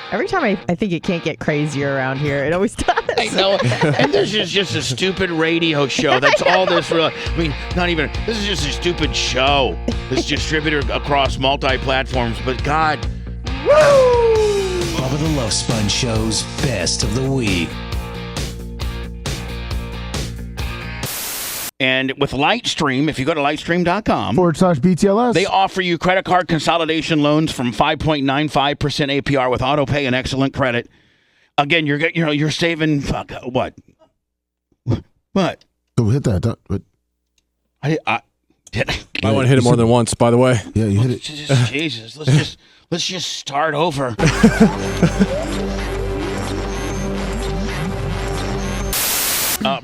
Every time I think it can't get crazier around here, it always does. I know. And this is just a stupid radio show. That's all this really. I mean, not even. This is just a stupid show. This distributed across multi-platforms. But God. Woo! Bubba the Love Sponge Show's best of the week. And with Lightstream, if you go to lightstream.com/BTLS, they offer you credit card consolidation loans from 5.95% APR with auto pay and excellent credit. Again, you're saving what? What? Go hit that. I want to hit it more than once, by the way. Yeah, you hit it. Jesus, let's just start over.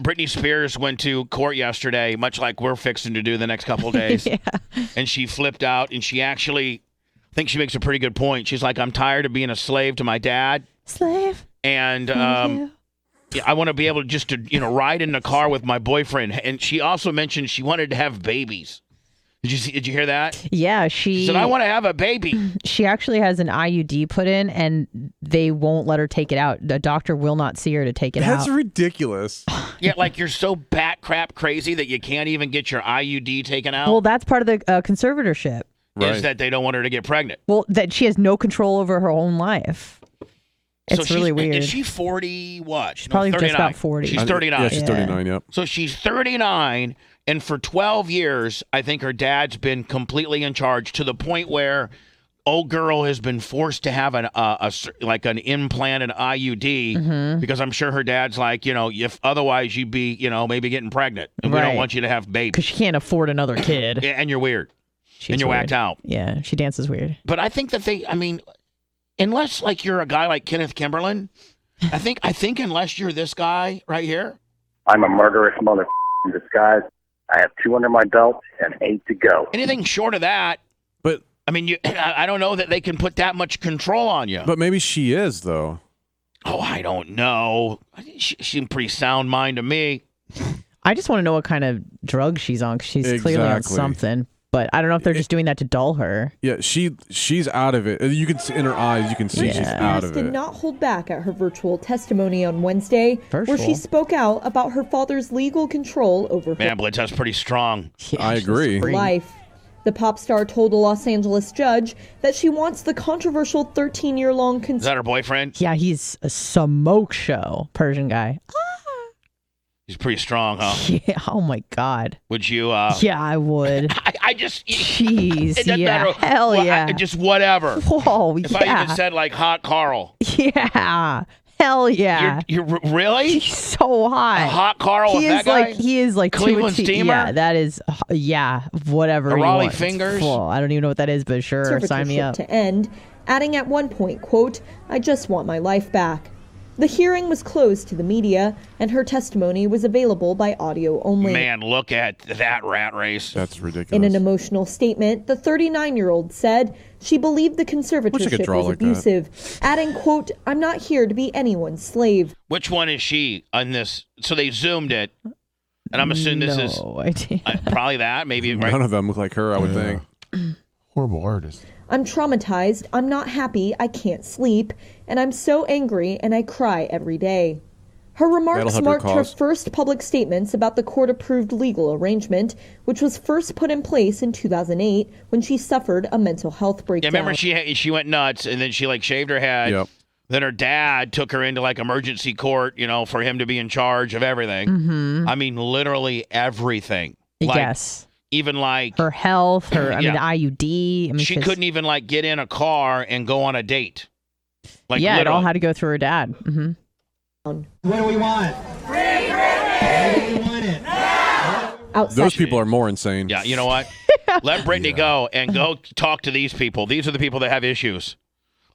Britney Spears went to court yesterday, much like we're fixing to do the next couple of days. Yeah. And she flipped out, and she actually, I think she makes a pretty good point. She's like, I'm tired of being a slave to my dad. Slave. And I want to be able to ride in the car with my boyfriend. And she also mentioned she wanted to have babies. Did you hear that? Yeah, she said, I want to have a baby. She actually has an IUD put in, and they won't let her take it out. The doctor will not see her to take it out. That's ridiculous. Yeah, like you're so bat crap crazy that you can't even get your IUD taken out. Well, that's part of the conservatorship. Right. Is that they don't want her to get pregnant. Well, that she has no control over her own life. It's really weird. Is she 40 what? She's probably 39. Just about 40. She's 39. Yeah, she's 39, yep. So she's 39, and for 12 years, I think her dad's been completely in charge to the point where old girl has been forced to have an implant, an IUD, because I'm sure her dad's like, if otherwise you'd be, maybe getting pregnant, and we don't want you to have babies. Because she can't afford another kid. And you're weird. And you're whacked out. Yeah, she dances weird. But I think that unless like you're a guy like Kenneth Kimberlin, I think unless you're this guy right here. I'm a murderous mother in disguise. I have 2 under my belt and 8 to go. Anything short of that. But I mean, I don't know that they can put that much control on you. But maybe she is, though. Oh, I don't know. She seemed pretty sound mind to me. I just want to know what kind of drug she's on, because she's clearly on something. But I don't know if they're just doing that to dull her. Yeah, she's out of it. You can see in her eyes, you can see she's out of it. Did not hold back at her virtual testimony on Wednesday, where she spoke out about her father's legal control over her. Man, Blitz, that's pretty strong. Yeah, I agree. Life. The pop star told a Los Angeles judge that she wants the controversial 13-year-long Is that her boyfriend? Yeah, he's a smoke show Persian guy. He's pretty strong, huh? Yeah. Oh my God. Would you? Yeah, I would. I just. Jeez. It doesn't yeah. matter. Hell well, yeah. Just whatever. Whoa. If I even said like hot Carl. Yeah. Hell yeah. You're really? He's so hot. A hot Carl with that guy? He is like Cleveland Steamer? Yeah, that is, whatever. The Raleigh Fingers? Well, I don't even know what that is, but sure, sign me up. To end, adding at one point, quote, I just want my life back. The hearing was closed to the media, and her testimony was available by audio only. Man, look at that rat race. That's ridiculous. In an emotional statement, the 39-year-old said she believed the conservatorship was abusive, adding, quote, I'm not here to be anyone's slave. Which one is she on this? So they zoomed it, and I'm assuming this is probably that. Maybe none of them look like her, I would think. Horrible artist. I'm traumatized, I'm not happy, I can't sleep, and I'm so angry and I cry every day. Her remarks marked her first public statements about the court-approved legal arrangement, which was first put in place in 2008 when she suffered a mental health breakdown. Yeah, remember she went nuts, and then she shaved her head. Yep. Then her dad took her into emergency court, for him to be in charge of everything. Mm-hmm. I mean, literally everything. Yes. Even her health, the IUD. I mean, she couldn't even get in a car and go on a date. It all had to go through her dad. Mm-hmm. What do we want? Free Britney! What do we want it? Outside. Those people are more insane. Yeah, you know what? Let Britney go and go talk to these people. These are the people that have issues,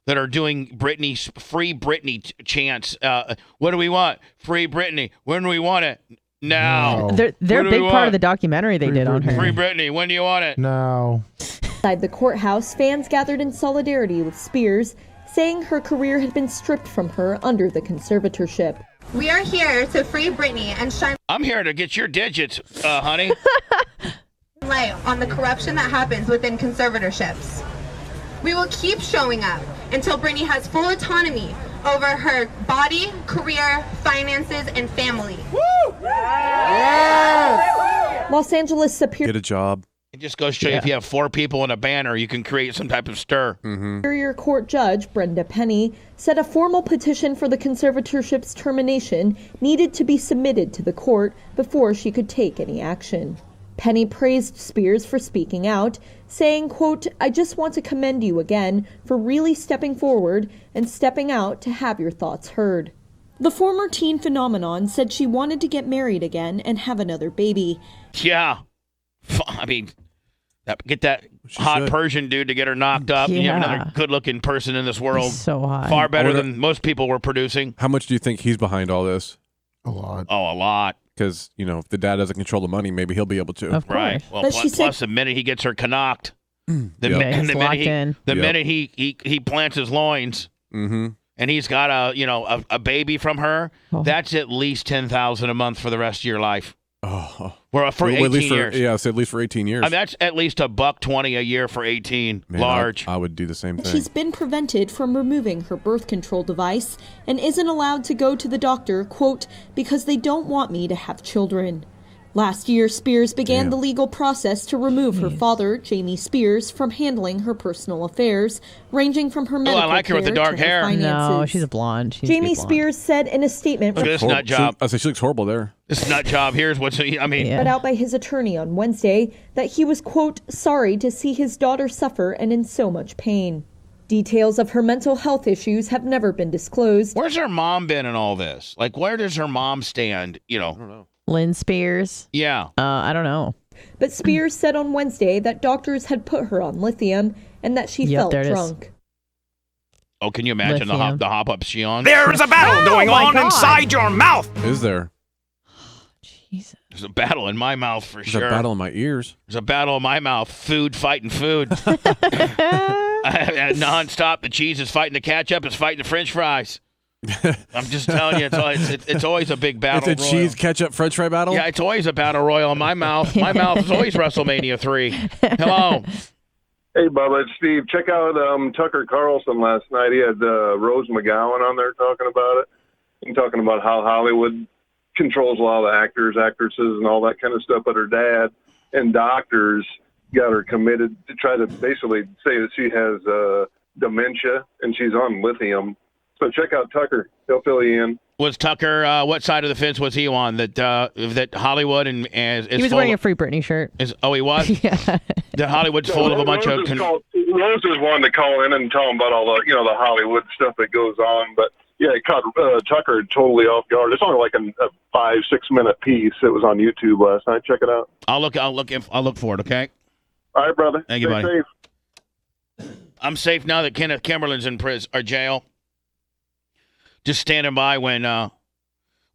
that are doing free Britney chants. What do we want? Free Britney. When do we want it? Now. They're a big part of the documentary they did on her. Free Britney. When do you want it? No. Inside the courthouse, fans gathered in solidarity with Spears, saying her career had been stripped from her under the conservatorship. We are here to free Britney and shine I'm here to get your digits, honey. light on the corruption that happens within conservatorships. We will keep showing up until Britney has full autonomy over her body, career, finances, and family. Woo! Yes! Los Angeles Superior... Get a job. It just goes to show you if you have 4 people in a banner, you can create some type of stir. Superior Court Judge Brenda Penny said a formal petition for the conservatorship's termination needed to be submitted to the court before she could take any action. Penny praised Spears for speaking out, saying, quote, "I just want to commend you again for really stepping forward and stepping out to have your thoughts heard." The former teen phenomenon said she wanted to get married again and have another baby. Yeah. I mean, get that hot Persian dude to get her knocked up. You have another good-looking person in this world. So hot. Far better than most people were producing. How much do you think he's behind all this? A lot. Oh, a lot. Because, if the dad doesn't control the money, maybe he'll be able to. Of course. Right. Well, plus the minute he gets her knocked, the minute he plants his loins, and he's got a baby from her, that's at least $10,000 a month for the rest of your life. Oh, for 18 years. Yeah, so at least for 18 years. I mean, that's at least $120 a year for 18. Man, large. I would do the same thing. She's been prevented from removing her birth control device and isn't allowed to go to the doctor, quote, "because they don't want me to have children." Last year, Spears began the legal process to remove her father, Jamie Spears, from handling her personal affairs, ranging from her medical I like her with the dark hair. No, she's a blonde. Jamie Spears said in a statement... Look at this nut job. I say she looks horrible there. This nut job, here's what's... Put out by his attorney on Wednesday that he was, quote, "sorry to see his daughter suffer and in so much pain." Details of her mental health issues have never been disclosed. Where's her mom been in all this? Like, where does her mom stand? I don't know. Lynn Spears? Yeah. I don't know. But Spears said on Wednesday that doctors had put her on lithium and that she felt drunk. Oh, can you imagine the hop-up she on? There's a battle going on inside your mouth. Is there? Jesus. There's a battle in my mouth for sure. There's a battle in my ears. There's a battle in my mouth. Food fighting food. Non-stop. The cheese is fighting the ketchup. It's fighting the French fries. I'm just telling you, it's always a big battle. It's a cheese, ketchup, French fry battle? Yeah, it's always a battle royal in my mouth. My mouth is always WrestleMania 3. Hello. Hey, Bubba, it's Steve. Check out Tucker Carlson last night. He had Rose McGowan on there talking about it. And talking about how Hollywood controls a lot of the actors, actresses, and all that kind of stuff. But her dad and doctors got her committed to try to basically say that she has dementia and she's on lithium. So check out Tucker. He'll fill you in. Was Tucker, what side of the fence was he on? That Hollywood and he was wearing a Free Britney shirt. He was? Yeah. That Hollywood's full of a bunch of... Rose is one to call in and tell him about all the, the Hollywood stuff that goes on. But, yeah, it caught Tucker totally off guard. It's only like a 5-6 minute piece. It was on YouTube last night. Check it out. I'll look for it, okay? All right, brother. Thank you, buddy. Safe. I'm safe now that Kenneth Kimberlin's in prison or jail. Just standing by when I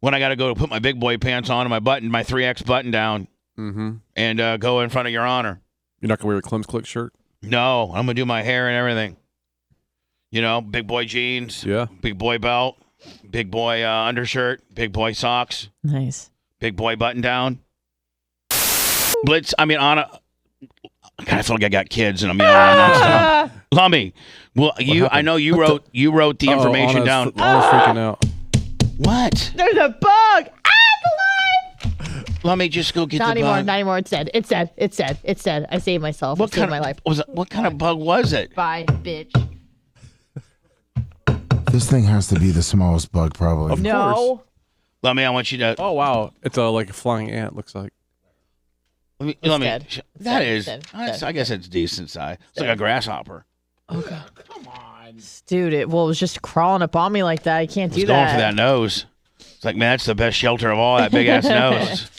got to go to put my big boy pants on and my 3X button down and go in front of Your Honor. You're not going to wear a Clem's Click shirt? No, I'm going to do my hair and everything. Big boy jeans, big boy belt, big boy undershirt, big boy socks. Nice. Big boy button down. Blitz, God, I feel like I got kids and I'm yelling on that stuff. Lummy, well, I know you wrote the information down. I was freaking out. What? There's a bug. Let me just go get the bug. Not anymore. It's dead. It's dead. I saved myself. I saved my life. What kind of bug was it? Bye, bitch. This thing has to be the smallest bug, probably. Of course. Let me. I want you to. Oh wow! It's like a flying ant. Looks like. Let me. That is. I guess it's decent size. It's like a grasshopper. Oh God! Come on, dude. It was just crawling up on me like that. I can't do that. Going for that nose. It's like, man, that's the best shelter of all. That big ass nose.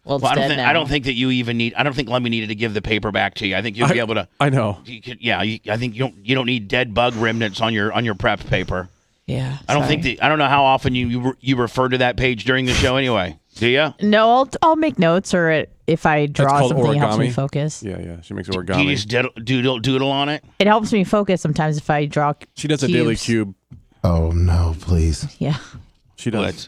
Well, it's dead now. I don't think that you even need. I don't think Lummy needed to give the paper back to you. I think you'll be able to. I know. I think you don't need dead bug remnants on your prep paper. Yeah. I don't know how often you refer to that page during the show anyway. Do you? No, I'll make notes, or if I draw something, origami. It helps me focus. Yeah. She makes origami. Do you just doodle on it? It helps me focus sometimes if I draw. She does a daily cube. Oh no, please. Yeah. She does.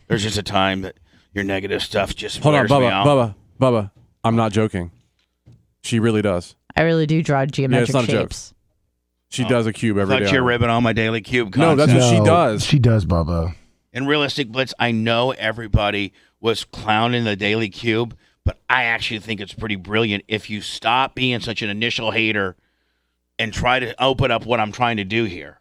There's just a time that your negative stuff just Hold on, wears me out. Bubba. I'm not joking. She really does. I really do draw geometric it's not shapes. She does a cube every day. Thought you're ribbing on my daily cube No, concept. that's what she does. She does, Bubba. In Realistic Blitz, I know everybody was clowning the daily cube, but I actually think it's pretty brilliant if you stop being such an initial hater and try to open up what I'm trying to do here.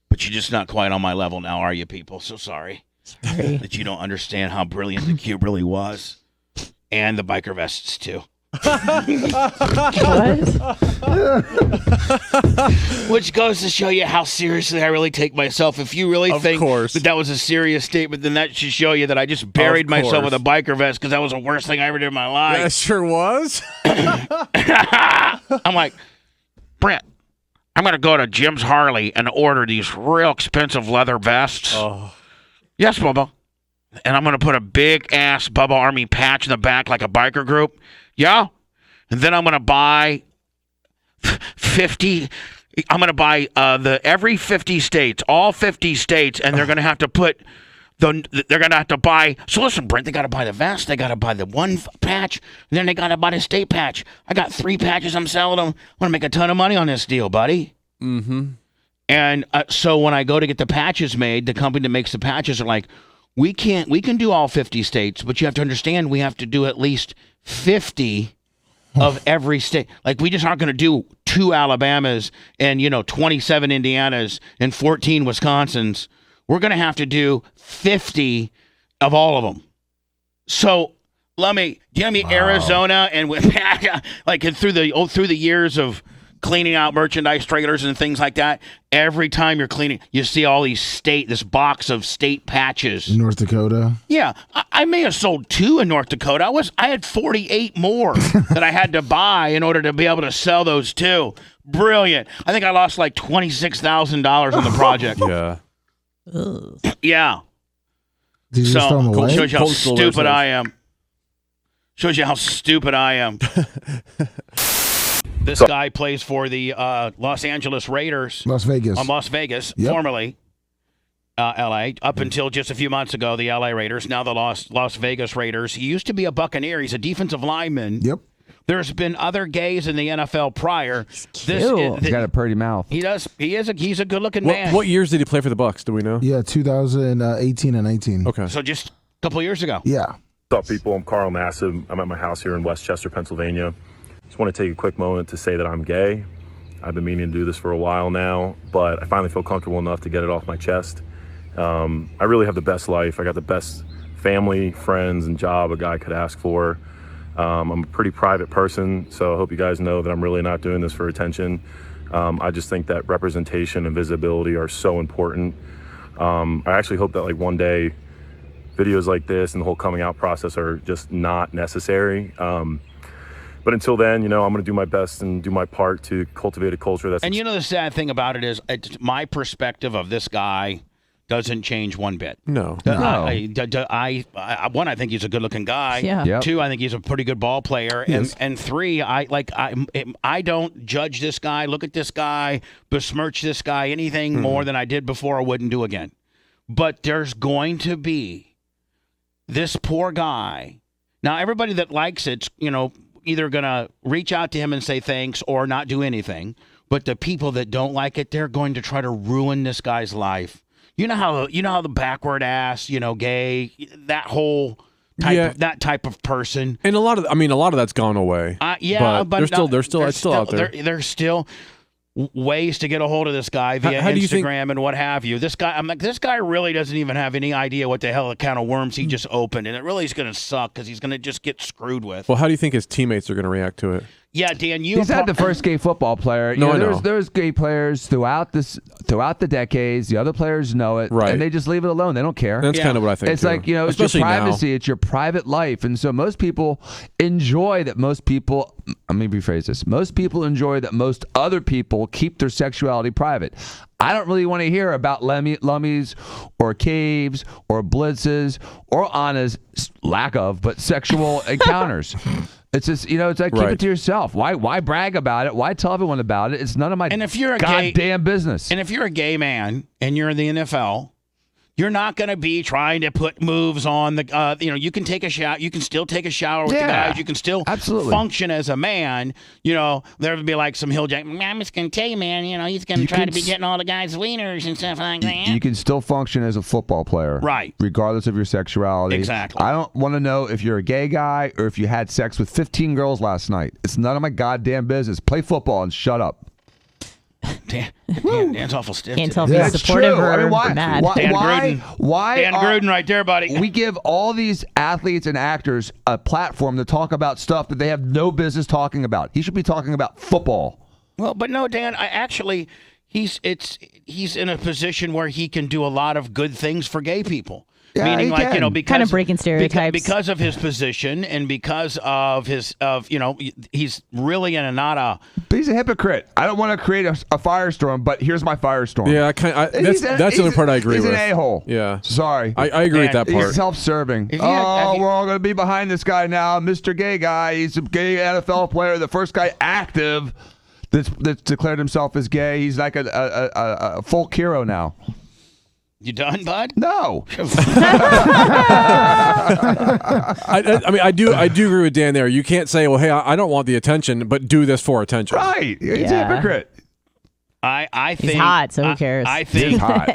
But you're just not quite on my level now, are you, people? So sorry that you don't understand how brilliant the cube really was. And the biker vests, too. Which goes to show you how seriously I really take myself. If you really think that was a serious statement, then that should show you that I just buried myself with a biker vest because that was the worst thing I ever did in my life. That sure was. I'm like, Brent, I'm going to go to Jim's Harley and order these real expensive leather vests. Oh. Yes, Bubba. And I'm going to put a big-ass Bubba Army patch in the back like a biker group. Yeah. And then I'm going to buy 50. I'm going to buy every 50 states, all 50 states, and they're going to have to put they're going to have to buy. So listen, Brent, they got to buy the vest. They got to buy the one patch. And then they got to buy the state patch. I got 3 patches. I'm selling them. I want to make a ton of money on this deal, buddy. Mm-hmm. And so when I go to get the patches made, the company that makes the patches are like, we can do all 50 states, but you have to understand we have to do at least 50 of every state. Like, we just aren't going to do 2 Alabamas and, 27 Indianas and 14 Wisconsins. We're going to have to do 50 of all of them. So let me Arizona, and with like through the years of cleaning out merchandise trailers and things like that, every time you're cleaning, you see all these this box of state patches. North Dakota? Yeah. I may have sold 2 in North Dakota. I had 48 more that I had to buy in order to be able to sell those 2. Brilliant. I think I lost like $26,000 on the project. Yeah. Yeah. Did you just throw them away? Shows you how stupid I am. Shows you how stupid I am. This guy plays for the Los Angeles Raiders. Las Vegas. Las Vegas, formerly L.A. Up until just a few months ago, the L.A. Raiders, now the Las Vegas Raiders. He used to be a Buccaneer. He's a defensive lineman. Yep. There's been other gays in the NFL prior. He's got a pretty mouth. He does. He's a good-looking man. What years did he play for the Bucs? Do we know? Yeah, 2018 and 19. Okay. So just a couple years ago. Yeah. What's up, people? I'm Carl Nassib. I'm at my house here in Westchester, Pennsylvania. Just want to take a quick moment to say that I'm gay. I've been meaning to do this for a while now, but I finally feel comfortable enough to get it off my chest. I really have the best life. I got the best family, friends, and job a guy could ask for. I'm a pretty private person, so I hope you guys know that I'm really not doing this for attention. I just think that representation and visibility are so important. I actually hope that one day videos like this and the whole coming out process are just not necessary. But until then, I'm going to do my best and do my part to cultivate a culture that's... And the sad thing about it is, my perspective of this guy doesn't change one bit. No. One, I think he's a good-looking guy. Yeah. Yep. 2, I think he's a pretty good ball player. And 3, I don't judge this guy, look at this guy, besmirch this guy, anything more than I did before. I wouldn't do again. But there's going to be this poor guy. Now, everybody that likes it's, either going to reach out to him and say thanks or not do anything. But the people that don't like it, they're going to try to ruin this guy's life. You know how the backward ass, gay, that whole type of person. And a lot of that's gone away. But they're still out there. There's still ways to get a hold of this guy via Instagram and what have you. This guy really doesn't even have any idea what the hell kind of worms he just opened, and it really is going to suck because he's going to just get screwed with. Well, how do you think his teammates are going to react to it? Yeah, Dan, he's not the first gay football player. There's gay players throughout the decades. The other players know it, right? And they just leave it alone. They don't care. That's kind of what I think. It's too. Like it's Especially your privacy. now. It's your private life, and so most people enjoy that. Most people enjoy that most other people keep their sexuality private. I don't really want to hear about lummies or caves or blitzes or Anna's lack of, but sexual encounters. It's just, it's like, keep it to yourself. Why brag about it? Why tell everyone about it? It's none of my goddamn business. And if you're a gay man and you're in the NFL, You're not going to be trying to put moves on the, you can take a shower. You can still take a shower with the guys. You can still function as a man. There would be like some hilljack. I'm just going to tell you, man, he's going to try to be getting all the guys' wieners and stuff like that. You can still function as a football player. Right. Regardless of your sexuality. Exactly. I don't want to know if you're a gay guy or if you had sex with 15 girls last night. It's none of my goddamn business. Play football and shut up. Dan's awful stiff. Can't tell if he's supportive or mad. Dan Gruden right there, buddy. We give all these athletes and actors a platform to talk about stuff that they have no business talking about. He should be talking about football. Well, but no, Dan, he's in a position where he can do a lot of good things for gay people. Yeah, meaning because kind of breaking stereotypes because of his position and because of his he's really but he's a hypocrite. I don't want to create a firestorm, but here's my firestorm. Yeah, that's the only part I agree with. He's an a-hole. Yeah, sorry. I agree with that part. He's self-serving. We're all going to be behind this guy now, Mr. Gay Guy. He's a gay NFL player, the first guy active that's declared himself as gay. He's like a folk hero now. You done, bud? No. I do agree with Dan there. You can't say, well, hey, I don't want the attention, but do this for attention. Right. He's a hypocrite. I think he's hot, so who cares? I think he's hot.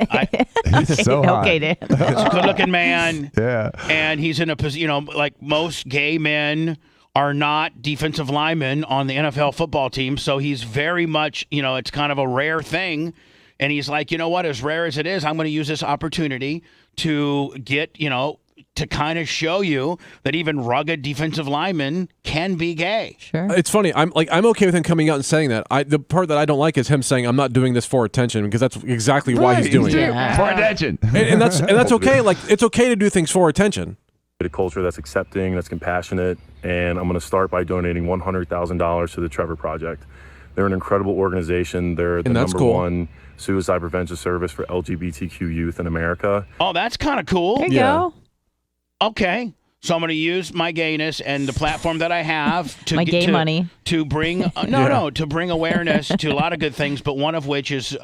He's so hot. Okay, Dan. He's a good-looking man. Yeah. And he's in a position, like most gay men are not defensive linemen on the NFL football team, so he's very much, it's kind of a rare thing. And he's like, you know what? As rare as it is, I'm going to use this opportunity to get, to kind of show you that even rugged defensive linemen can be gay. Sure. It's funny. I'm okay with him coming out and saying that. The part that I don't like is him saying, I'm not doing this for attention, because that's exactly why he's doing it. For attention. And that's okay. Like, it's okay to do things for attention. A culture that's accepting, that's compassionate, and I'm going to start by donating $100,000 to the Trevor Project. They're an incredible organization. They're the number one suicide prevention service for LGBTQ youth in America. Oh, that's kind of cool. There you go. Okay. So I'm going to use my gayness and the platform that I have to my gay money to bring to bring awareness to a lot of good things, but one of which is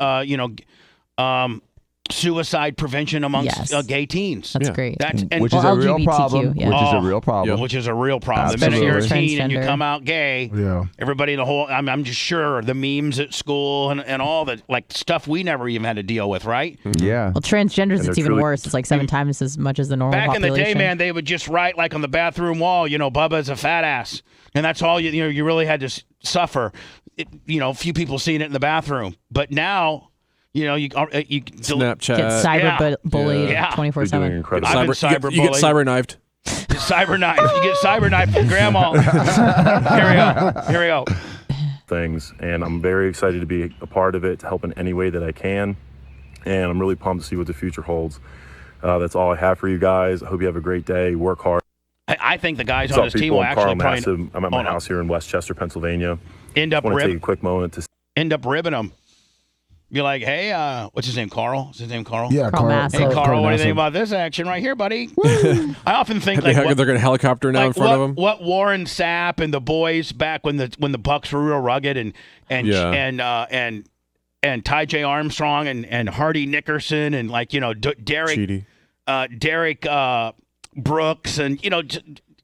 suicide prevention amongst gay teens. That's great. Which is a real problem. Yeah. Which is a real problem. Which is a real problem. Absolutely. The minute you're a teen and you come out gay, Yeah. everybody in the whole, I'm just sure the memes at school and all that, like stuff we never even had to deal with, right? Yeah. Well, transgenders, it's even worse. It's like 7 times as much as the normal population. Back in the day, man, they would just write like on the bathroom wall, Bubba's a fat ass. And that's all you really had to suffer. A few people seeing it in the bathroom. But now, you Snapchat, get cyberbullied 24/7. I've been cyberbullied. You get cyber-knifed. Cyber-knifed. You get cyber-knifed from grandma. Here we go. Things, and I'm very excited to be a part of it, to help in any way that I can. And I'm really pumped to see what the future holds. That's all I have for you guys. I hope you have a great day. Work hard. I think the guys on this team will actually probably... I'm at my house here in Westchester, Pennsylvania. End up take a quick moment to end up ribbing them. Be like, hey, what's his name? Carl? Is his name Carl? Yeah, Carl. Hey, Carl, what do you think about this action right here, buddy? I often think they're going to helicopter now in front of him. What Warren Sapp and the boys back when the Bucks were real rugged and Ty J Armstrong and Hardy Nickerson and Derek Brooks and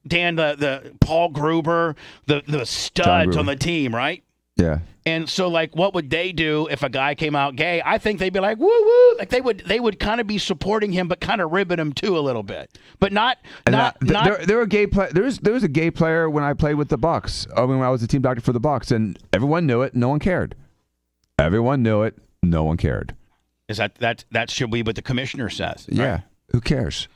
Dan the Paul Gruber, the studs on the team, right? Yeah. And so, what would they do if a guy came out gay? I think they'd be like, woo woo. Like they would kind of be supporting him, but kind of ribbing him too a little bit. But not. There were gay there was a gay player when I played with the Bucks. When I was the team doctor for the Bucks, and everyone knew it. No one cared. Everyone knew it. No one cared. Is that should be what the commissioner says? Yeah. Right? Who cares?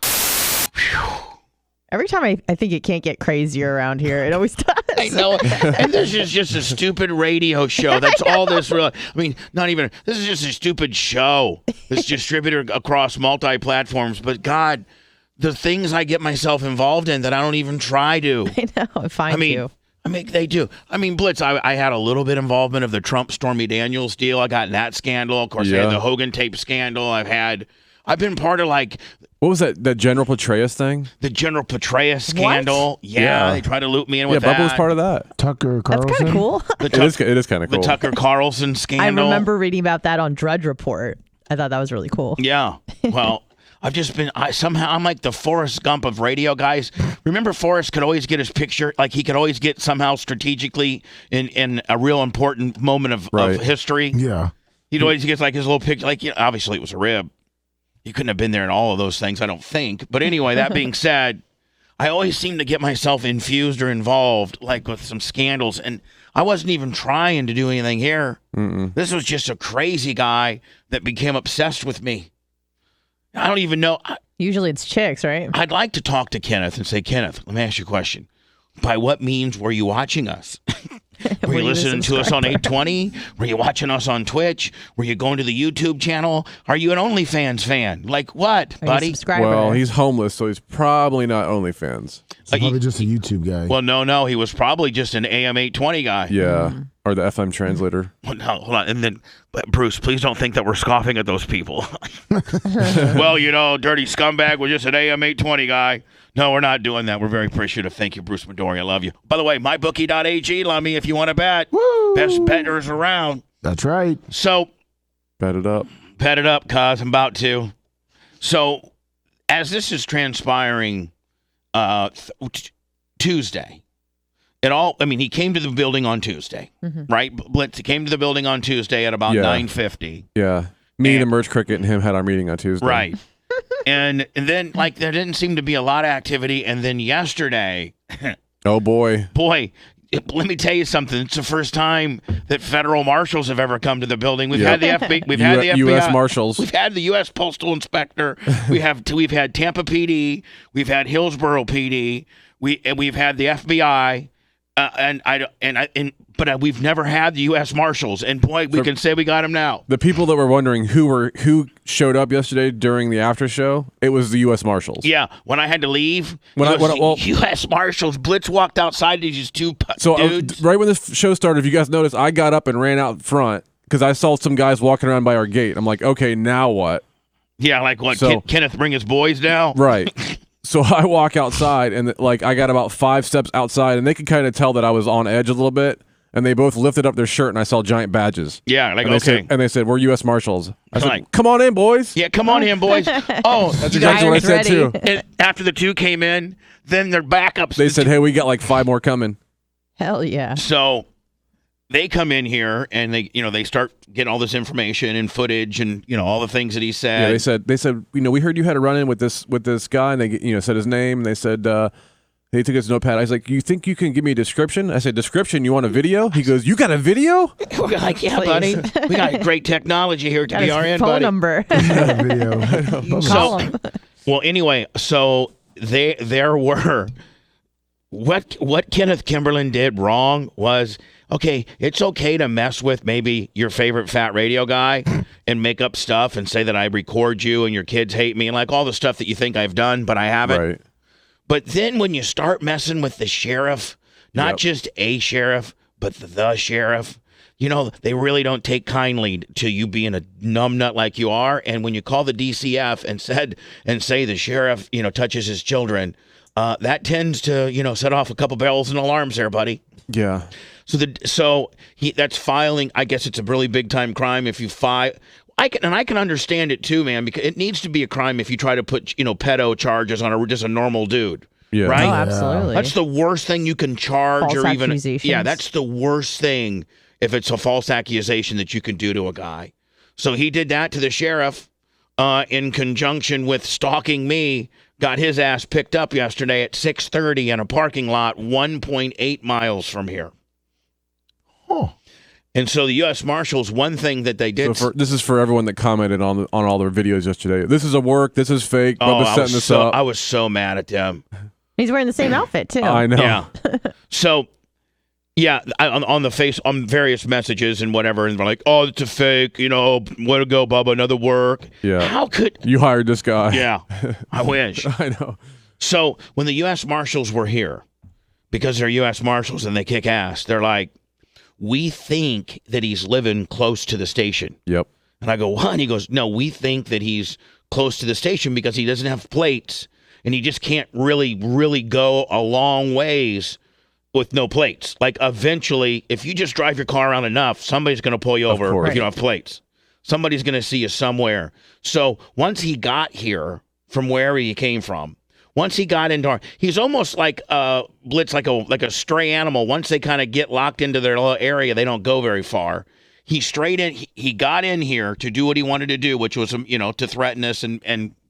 Every time I think it can't get crazier around here, it always does. I know. And this is just a stupid radio show. That's all this really. I mean, not even. This is just a stupid show that's distributed across multi-platforms. But God, the things I get myself involved in that I don't even try to. I know. It finds you. They do. I mean, Blitz, I had a little bit involvement of the Trump Stormy Daniels deal. I got in that scandal. Of course, I had the Hogan tape scandal. I've been part of what was that General Petraeus thing? The General Petraeus scandal. What? Yeah, they tried to loop me in with that. Yeah, Bubba was part of that. Tucker Carlson. That's kind of cool. It is kind of cool. The Tucker Carlson scandal. I remember reading about that on Drudge Report. I thought that was really cool. Yeah. Well, I've just been, I'm like the Forrest Gump of radio guys. Remember Forrest could always get his picture, like he could always get somehow strategically in a real important moment of history. Yeah. He'd always get like his little picture, like, obviously it was a rib. You couldn't have been there in all of those things, I don't think. But anyway, that being said, I always seem to get myself infused or involved, like with some scandals, and I wasn't even trying to do anything here. This was just a crazy guy that became obsessed with me. I don't even know. Usually it's chicks, right? I'd like to talk to Kenneth and say, Kenneth, let me ask you a question. By what means were you watching us? Were you listening to us on 820? Were you watching us on Twitch? Were you going to the YouTube channel? Are you an OnlyFans fan? Like what, buddy? Well, he's homeless, so he's probably not OnlyFans. He's probably just a YouTube guy. Well, no. He was probably just an AM 820 guy. Yeah. Or the FM translator. Well, no, hold on. And then, Bruce, please don't think that we're scoffing at those people. Well, dirty scumbag was just an AM 820 guy. No, we're not doing that. We're very appreciative. Thank you, Bruce Midori. I love you. By the way, mybookie.ag, let me if you want to bet. Woo! Best bettors around. That's right. So, bet it up. Bet it up, cuz I'm about to. So, as this is transpiring Tuesday, he came to the building on Tuesday, right? Blitz came to the building on Tuesday at about 9:50. Yeah. Me and Emerge Cricket and him had our meeting on Tuesday. Right. And then, there didn't seem to be a lot of activity. And then yesterday. Oh, boy. Boy, let me tell you something. It's the first time that federal marshals have ever come to the building. We've had the FBI. U.S. Marshals. We've had the U.S. Postal Inspector. We've had Tampa PD. We've had Hillsborough PD. We've had the FBI. But we've never had the U.S. Marshals, and boy, we can say we got them now. The people that were wondering who showed up yesterday during the after show, it was the U.S. Marshals. Yeah, when I had to leave, U.S. Marshals. Blitz walked outside. These two dudes. Right when this show started, if you guys noticed, I got up and ran out front because I saw some guys walking around by our gate. I'm like, okay, now what? Yeah, like what? Kenneth bring his boys now? Right. So I walk outside, and I got about 5 steps outside, and they could kind of tell that I was on edge a little bit. And they both lifted up their shirt, and I saw giant badges. Yeah, like, and they said, we're U.S. Marshals. I said, come on in, boys. Yeah, come on in, boys. Oh, that's exactly what I said, too. And after the 2 came in, then their backups. They said, hey, we got like 5 more coming. Hell yeah. So they come in here, and they start getting all this information and footage and, all the things that he said. Yeah, they said, we heard you had a run-in with this guy, and they, said his name, and they said, he took his notepad. I was like, you think you can give me a description? I said, description, you want a video? He goes, you got a video? We're like, yeah, buddy. We got great technology here to BRN, phone buddy. number. Video. Call him. Well, anyway, so there were what Kenneth Kimberlin did wrong was, okay, it's okay to mess with maybe your favorite fat radio guy and make up stuff and say that I record you and your kids hate me and like all the stuff that you think I've done, but I haven't. Right. But then when you start messing with the sheriff, not just a sheriff, but the sheriff, they really don't take kindly to you being a numbnut like you are. And when you call the DCF and say the sheriff, touches his children, that tends to, set off a couple bells and alarms there, buddy. Yeah. So that's filing. I guess it's a really big time crime if you file. I can understand it too, man, because it needs to be a crime if you try to put, pedo charges on just a normal dude. Yeah. Right? Oh, absolutely. That's the worst thing you can charge false or even. accusations. Yeah, that's the worst thing if it's a false accusation that you can do to a guy. So he did that to the sheriff in conjunction with stalking me. Got his ass picked up yesterday at 6:30 in a parking lot 1.8 miles from here. Oh. And so the U.S. Marshals, one thing that they did. So this is for everyone that commented on all their videos yesterday. This is a work. This is fake. Bubba's setting this up. I was so mad at them. He's wearing the same outfit too. I know. Yeah. So, on various messages and whatever, and they're like, "Oh, it's a fake." Way to go, Bubba. Another work. Yeah. How could you hired this guy? Yeah. I wish. I know. So when the U.S. Marshals were here, because they're U.S. Marshals and they kick ass, they're like, we think that he's living close to the station. Yep. And I go, what? And he goes, no, we think that he's close to the station because he doesn't have plates and he just can't really, really go a long ways with no plates. Like eventually, if you just drive your car around enough, somebody's going to pull you over if you don't have plates. Somebody's going to see you somewhere. So once he got here, from where he came from. Once he got into, he's almost like Blitz, like a stray animal. Once they kind of get locked into their little area, they don't go very far. He got in here to do what he wanted to do, which was, to threaten us and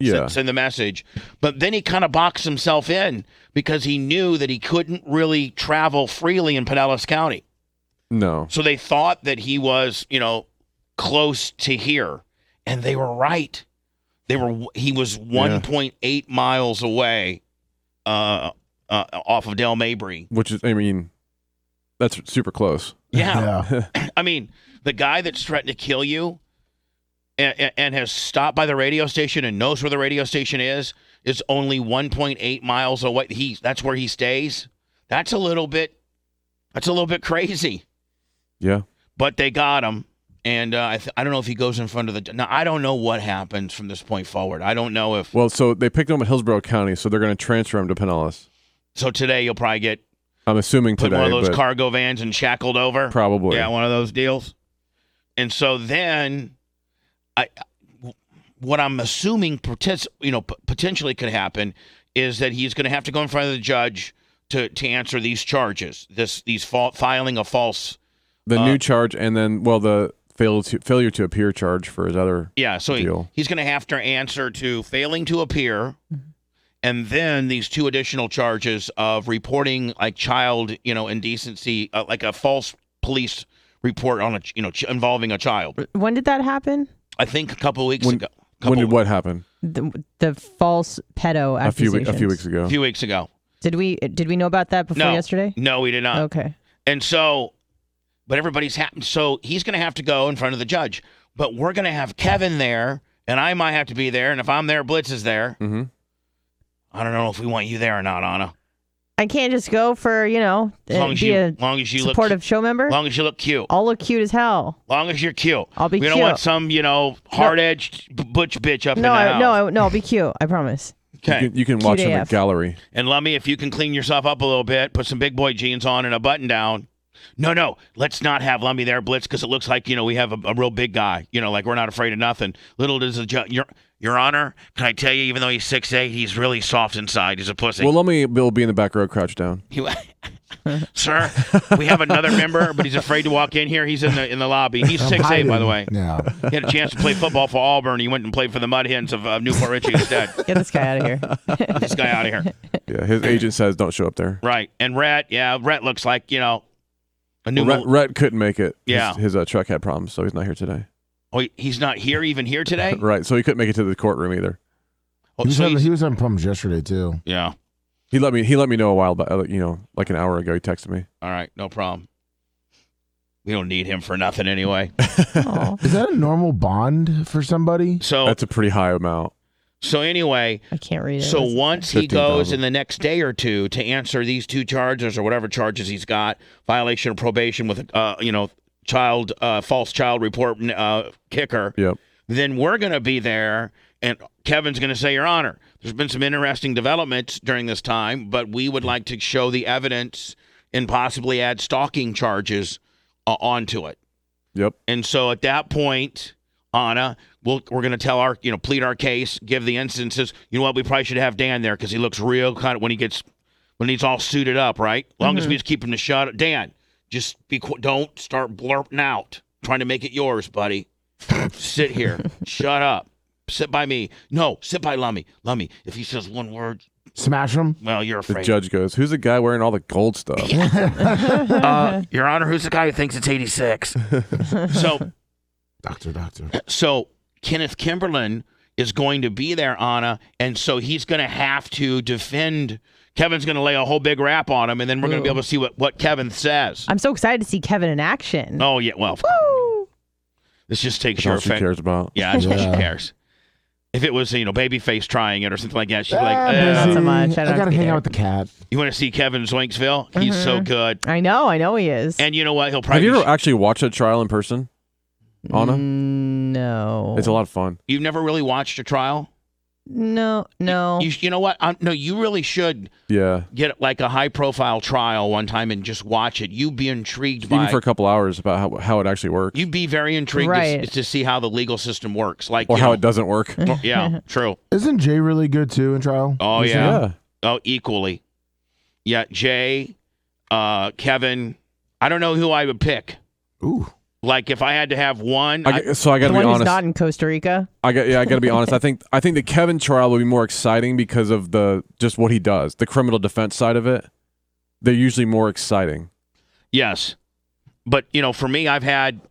send the message. But then he kind of boxed himself in because he knew that he couldn't really travel freely in Pinellas County. No. So they thought that he was, close to here, and they were right. He was 1.8 miles away off of Del Mabry. Which is, that's super close. Yeah. I mean, the guy that's threatened to kill you and has stopped by the radio station and knows where the radio station is only 1.8 miles away. That's where he stays. That's a little bit crazy. Yeah. But they got him. And I don't know if he goes in front of the... Now, I don't know what happens from this point forward. I don't know if... Well, so they picked him at Hillsborough County, so they're going to transfer him to Pinellas. So today you'll probably get... I'm assuming today, one of those cargo vans and shackled over? Probably. Yeah, one of those deals. And so then, what I'm assuming potentially could happen is that he's going to have to go in front of the judge to answer these charges, filing a false... The new charge, and then, the... failure to appear charge for his other deal. He's going to have to answer to failing to appear, and then these two additional charges of reporting like child, indecency, like a false police report on involving a child. When did that happen? I think a couple of weeks ago. When did what happen? The false pedo accusations. A few weeks ago. A few weeks ago. Did we know about that before yesterday? No, we did not. Okay. And so. But everybody's happy. So he's going to have to go in front of the judge. But we're going to have Kevin there, and I might have to be there. And if I'm there, Blitz is there. Mm-hmm. I don't know if we want you there or not, Anna. I can't just go for, as long as you supportive show member. As long as you look cute. I'll look cute as hell. As long as you're cute. I'll be cute. We don't want some, hard-edged butch bitch up in the house. No, I'll be cute. I promise. Okay. You can watch in the gallery. And Lummy, if you can clean yourself up a little bit, put some big boy jeans on and a button down. No, let's not have Lummy there, Blitz, because it looks like, we have a real big guy. Like we're not afraid of nothing. Little does the judge... Your Honor, can I tell you, even though he's 6'8", he's really soft inside. He's a pussy. Well, Lummy will be in the back row, crouched down. Sir, we have another member, but he's afraid to walk in here. He's in the lobby. He's 6'8", by the way. Yeah. He had a chance to play football for Auburn. He went and played for the Mud Hens of Newport Richie instead. Get this guy out of here. Get this guy out of here. Yeah, his agent says don't show up there. Right. And Rhett looks like, Rhett couldn't make it. Yeah. His truck had problems, so he's not here today. Oh, he's not even here today? Right, so he couldn't make it to the courtroom either. Oh, he was having problems yesterday, too. Yeah. He let me know a while back, like an hour ago. He texted me. All right, no problem. We don't need him for nothing anyway. Is that a normal bond for somebody? So that's a pretty high amount. So anyway, I can't read it. So once he goes in the next day or two to answer these two charges or whatever charges he's got, violation of probation with false child report kicker. Yep. Then we're going to be there, and Kevin's going to say, Your Honor, there's been some interesting developments during this time, but we would like to show the evidence and possibly add stalking charges onto it. Yep. And so at that point, Anna, we're going to tell plead our case, give the instances. You know what? We probably should have Dan there because he looks real kind of when he's all suited up, right? As long as we just keep him to shut. Dan, just don't start blurting out, trying to make it yours, buddy. Sit here. Shut up. Sit by me. No, sit by Lummy. Lummy, if he says one word, smash him. Well, you're afraid. The judge goes, "Who's the guy wearing all the gold stuff?" Your Honor, who's the guy who thinks it's 86? So, Doctor. So Kenneth Kimberlin is going to be there, Anna, and so he's going to have to defend. Kevin's going to lay a whole big rap on him, and then we're going to be able to see what Kevin says. I'm so excited to see Kevin in action. Oh, yeah. Well, this just takes your offense. She cares about. Yeah, that's what she cares. If it was, Babyface trying it or something like that, she'd be like, not so much. I got to hang out with the cat. You want to see Kevin Zoinksville? He's so good. I know he is. And you know what? He'll probably. Have you ever actually watched a trial in person, Anna? No. It's a lot of fun. You've never really watched a trial? No. You know what? No, you really should. Yeah. Get like a high-profile trial one time and just watch it. You'd be intrigued by even for a couple hours about how it actually works. You'd be very intrigued to see how the legal system works, like or how it doesn't work. Yeah, true. Isn't Jay really good too in trial? Oh yeah. Oh, equally. Yeah, Jay, Kevin. I don't know who I would pick. Ooh. Like if I had to have one, so I got to be honest. Who's not in Costa Rica. I got to be honest. I think the Kevin trial will be more exciting because of just what he does, the criminal defense side of it. They're usually more exciting. Yes, but for me, I've had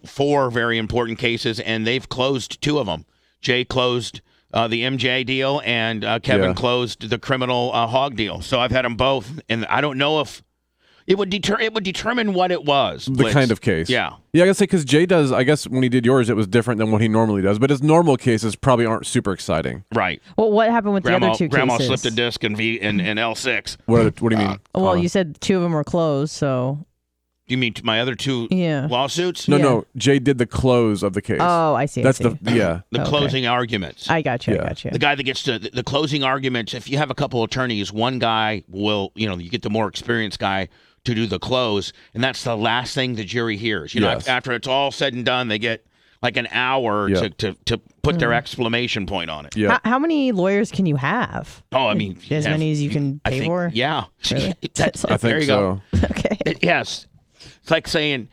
4 very important cases, and they've closed 2 of them. Jay closed the MJ deal, and Kevin closed the criminal hog deal. So I've had them both, and I don't know if. It would determine what it was. The kind of case. Yeah. Yeah, I gotta say, because Jay does, I guess when he did yours, it was different than what he normally does. But his normal cases probably aren't super exciting. Right. Well, what happened with the other 2 Grandma cases? slipped a disc in L6. What do you mean? Well, you said 2 of them were closed, so. You mean my other 2 lawsuits? No. Jay did the close of the case. Oh, I see. That's the closing arguments. I got you. The guy that gets to the closing arguments. If you have a couple attorneys, one guy will, you get the more experienced guy to do the close, and that's the last thing the jury hears. After it's all said and done, they get like an hour to put their exclamation point on it. Yeah. How many lawyers can you have? Oh, I mean, as many as you can pay for. Yeah, really? I think there you so. Go. Okay. Yes, it's like saying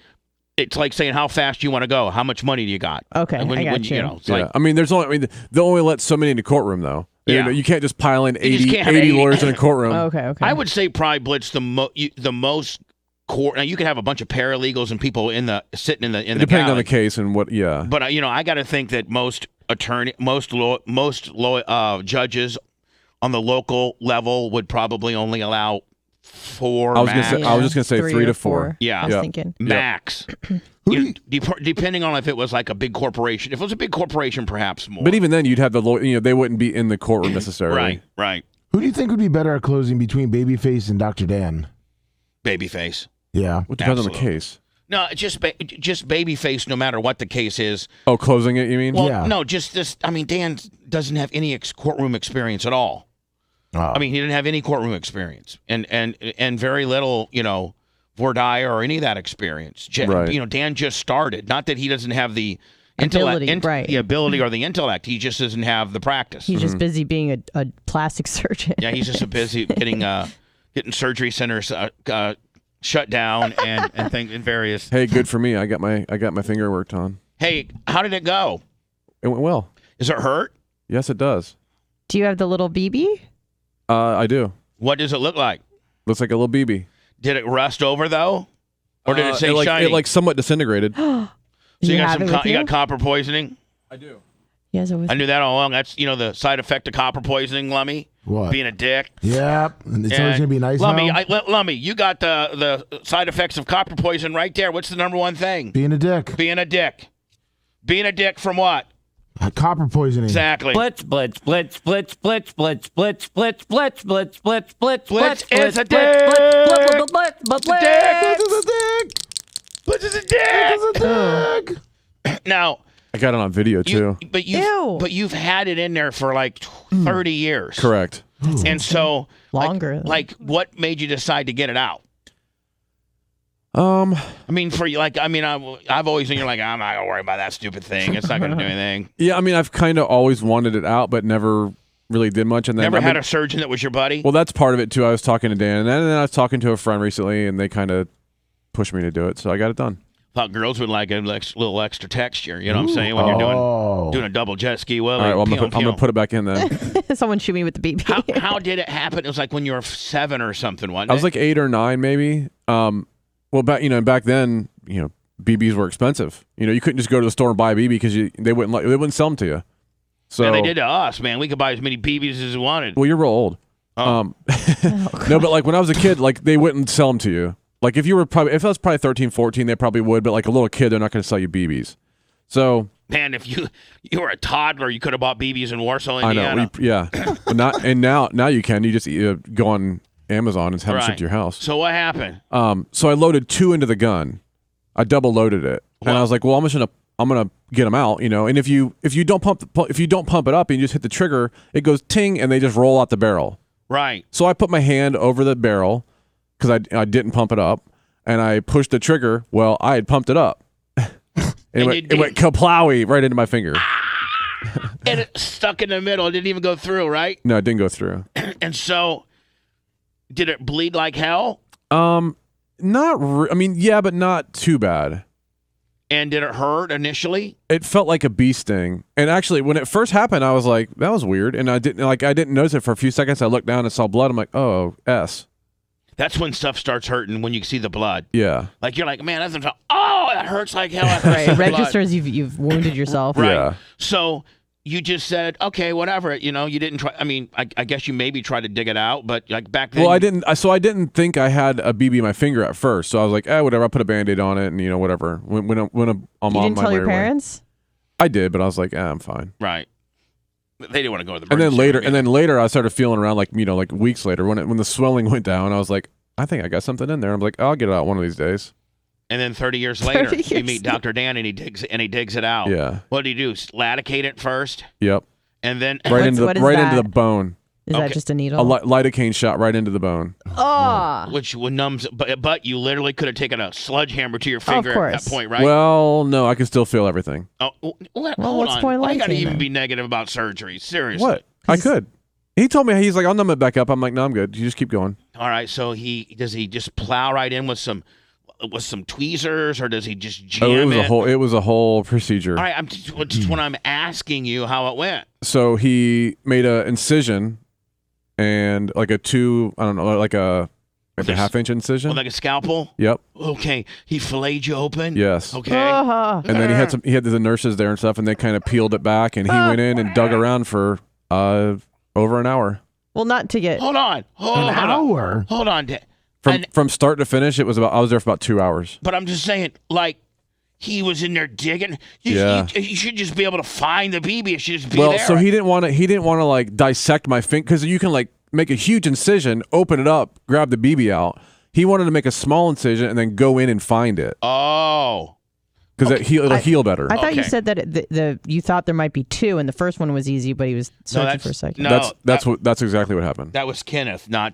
how fast you want to go. How much money do you got? Okay, I got you. It's like, I mean, they'll only let so many in the courtroom though. Yeah. You can't just pile in 80 lawyers in a courtroom. Okay. I would say probably Blitz the most court. Now you can have a bunch of paralegals and people sitting in the depending on the case and what. Yeah. But I got to think that most judges on the local level would probably only allow 4. I was just gonna say 3 to 4. Yeah, I was thinking max. Depending on if it was like a big corporation. If it was a big corporation, perhaps more. But even then, you'd have they wouldn't be in the courtroom necessarily. Right. Who do you think would be better at closing between Babyface and Dr. Dan? Babyface. Yeah. It depends on the case. No, just Babyface. No matter what the case is. Oh, closing it? You mean? Well, no, just this. I mean, Dan doesn't have any courtroom experience at all. I mean, he didn't have any courtroom experience, and very little, voir dire or any of that experience. Right. Dan just started. Not that he doesn't have the intellect, the ability or the intellect. He just doesn't have the practice. He's just busy being a plastic surgeon. Yeah, he's just busy getting surgery centers shut down and things in various. Hey, good for me. I got my finger worked on. Hey, how did it go? It went well. Does it hurt? Yes, it does. Do you have the little BB? I do. What does it look like? Looks like a little BB. Did it rust over though, or did it say shiny? It somewhat disintegrated. So you got copper poisoning? I do. Yes, I knew that all along. That's the side effect of copper poisoning, Lummy. What? Being a dick. Yep. It's always gonna be nice. Lummy, Lummy, you got the side effects of copper poison right there. What's the number one thing? Being a dick. Being a dick. Being a dick from what? Copper poisoning. Exactly. Blitz is a dick. Blitz is a dick. Now, I got it on video too. But you've had it in there for like 30 years. Correct. And so longer. Like what made you decide to get it out? I mean, I've always been, you're like, I'm not gonna worry about that stupid thing. It's not gonna do anything. Yeah, I mean, I've kind of always wanted it out, but never really did much. And then never had a surgeon that was your buddy. Well, that's part of it too. I was talking to Dan, and then I was talking to a friend recently, and they kind of pushed me to do it, so I got it done. Thought girls would like a little extra texture. You know what I'm saying? When you're doing a double jet ski. Well, all right, well, I'm gonna put it back in then. Someone shoot me with the BB. How did it happen? It was like when you were 7 or something, wasn't it? I was like 8 or 9, maybe. Well, back then, BBs were expensive. You couldn't just go to the store and buy a BB because they wouldn't sell them to you. So man, they did to us, man. We could buy as many BBs as we wanted. Well, you're real old. No, but like when I was a kid, like they wouldn't sell them to you. Like if I was probably 13, 14, they probably would. But like a little kid, they're not going to sell you BBs. So man, if you were a toddler, you could have bought BBs in Warsaw, Indiana. I know. Yeah, but now you can. You just go on Amazon and have them shipped to your house. So what happened? So I loaded 2 into the gun. I double loaded it, and I was like, well, I'm just gonna I'm gonna get them out, And if you don't pump it up and you just hit the trigger, it goes ting and they just roll out the barrel. Right. So I put my hand over the barrel because I didn't pump it up, and I pushed the trigger. Well, I had pumped it up. It went kaplowy right into my finger. And it stuck in the middle. It didn't even go through, right? No, it didn't go through. And so, did it bleed like hell? Yeah, but not too bad. And did it hurt initially? It felt like a bee sting. And actually, when it first happened, I was like, that was weird. And I didn't notice it for a few seconds. I looked down and saw blood. I'm like, oh, S. That's when stuff starts hurting, when you see the blood. Yeah. Like, you're like, man, that's it hurts like hell. Right. It registers you've wounded yourself. Right. Yeah. So you just said, okay, whatever. You didn't try. I mean, I guess you maybe tried to dig it out, but like back then. Well, I didn't. So I didn't think I had a BB in my finger at first. So I was like, whatever. I put a Band-Aid on it, and whatever. When I'm you on didn't my tell way your parents? Away. I did, but I was like, I'm fine. Right. They didn't want to go to the. And then later, I started feeling around, like like weeks later, when the swelling went down, I was like, I think I got something in there. I'm like, I'll get it out one of these days. And then 30 years later, you meet Dr. Dan, and he digs it out. Yeah. What do you do? Ladicate it first. Yep. And then right into the bone. Is that just a needle? A lidocaine shot right into the bone. Oh. Which numbs, but you literally could have taken a sledgehammer to your finger at that point, right? Well, no, I can still feel everything. Oh, hold what's on. the point of Why you got to lidocaine even then? be negative about surgery? Seriously. What? I could. He told me, he's like, I'll numb it back up. I'm like, no, I'm good. You just keep going. All right. So does he just plow right in with some tweezers, or does he just jam it was a whole procedure. All right. I'm just when I'm asking you how it went. So he made an incision and like a half-inch incision. Like a scalpel? Yep. Okay. He filleted you open? Yes. Okay. And then he had the nurses there and stuff, and they kind of peeled it back, and he went in and dug around for over an hour. Well, not to get. Hold on. Hold on. From start to finish, I was there for about 2 hours. But I'm just saying, like, he was in there digging. You should just be able to find the BB. It should just be there. Well, so he didn't want to like dissect my finger, because you can like make a huge incision, open it up, grab the BB out. He wanted to make a small incision and then go in and find it. Oh. Because it'll heal better. I thought you said that you thought there might be two, and the first one was easy, but he was searching for a second. No, that's exactly what happened. That was Kenneth, not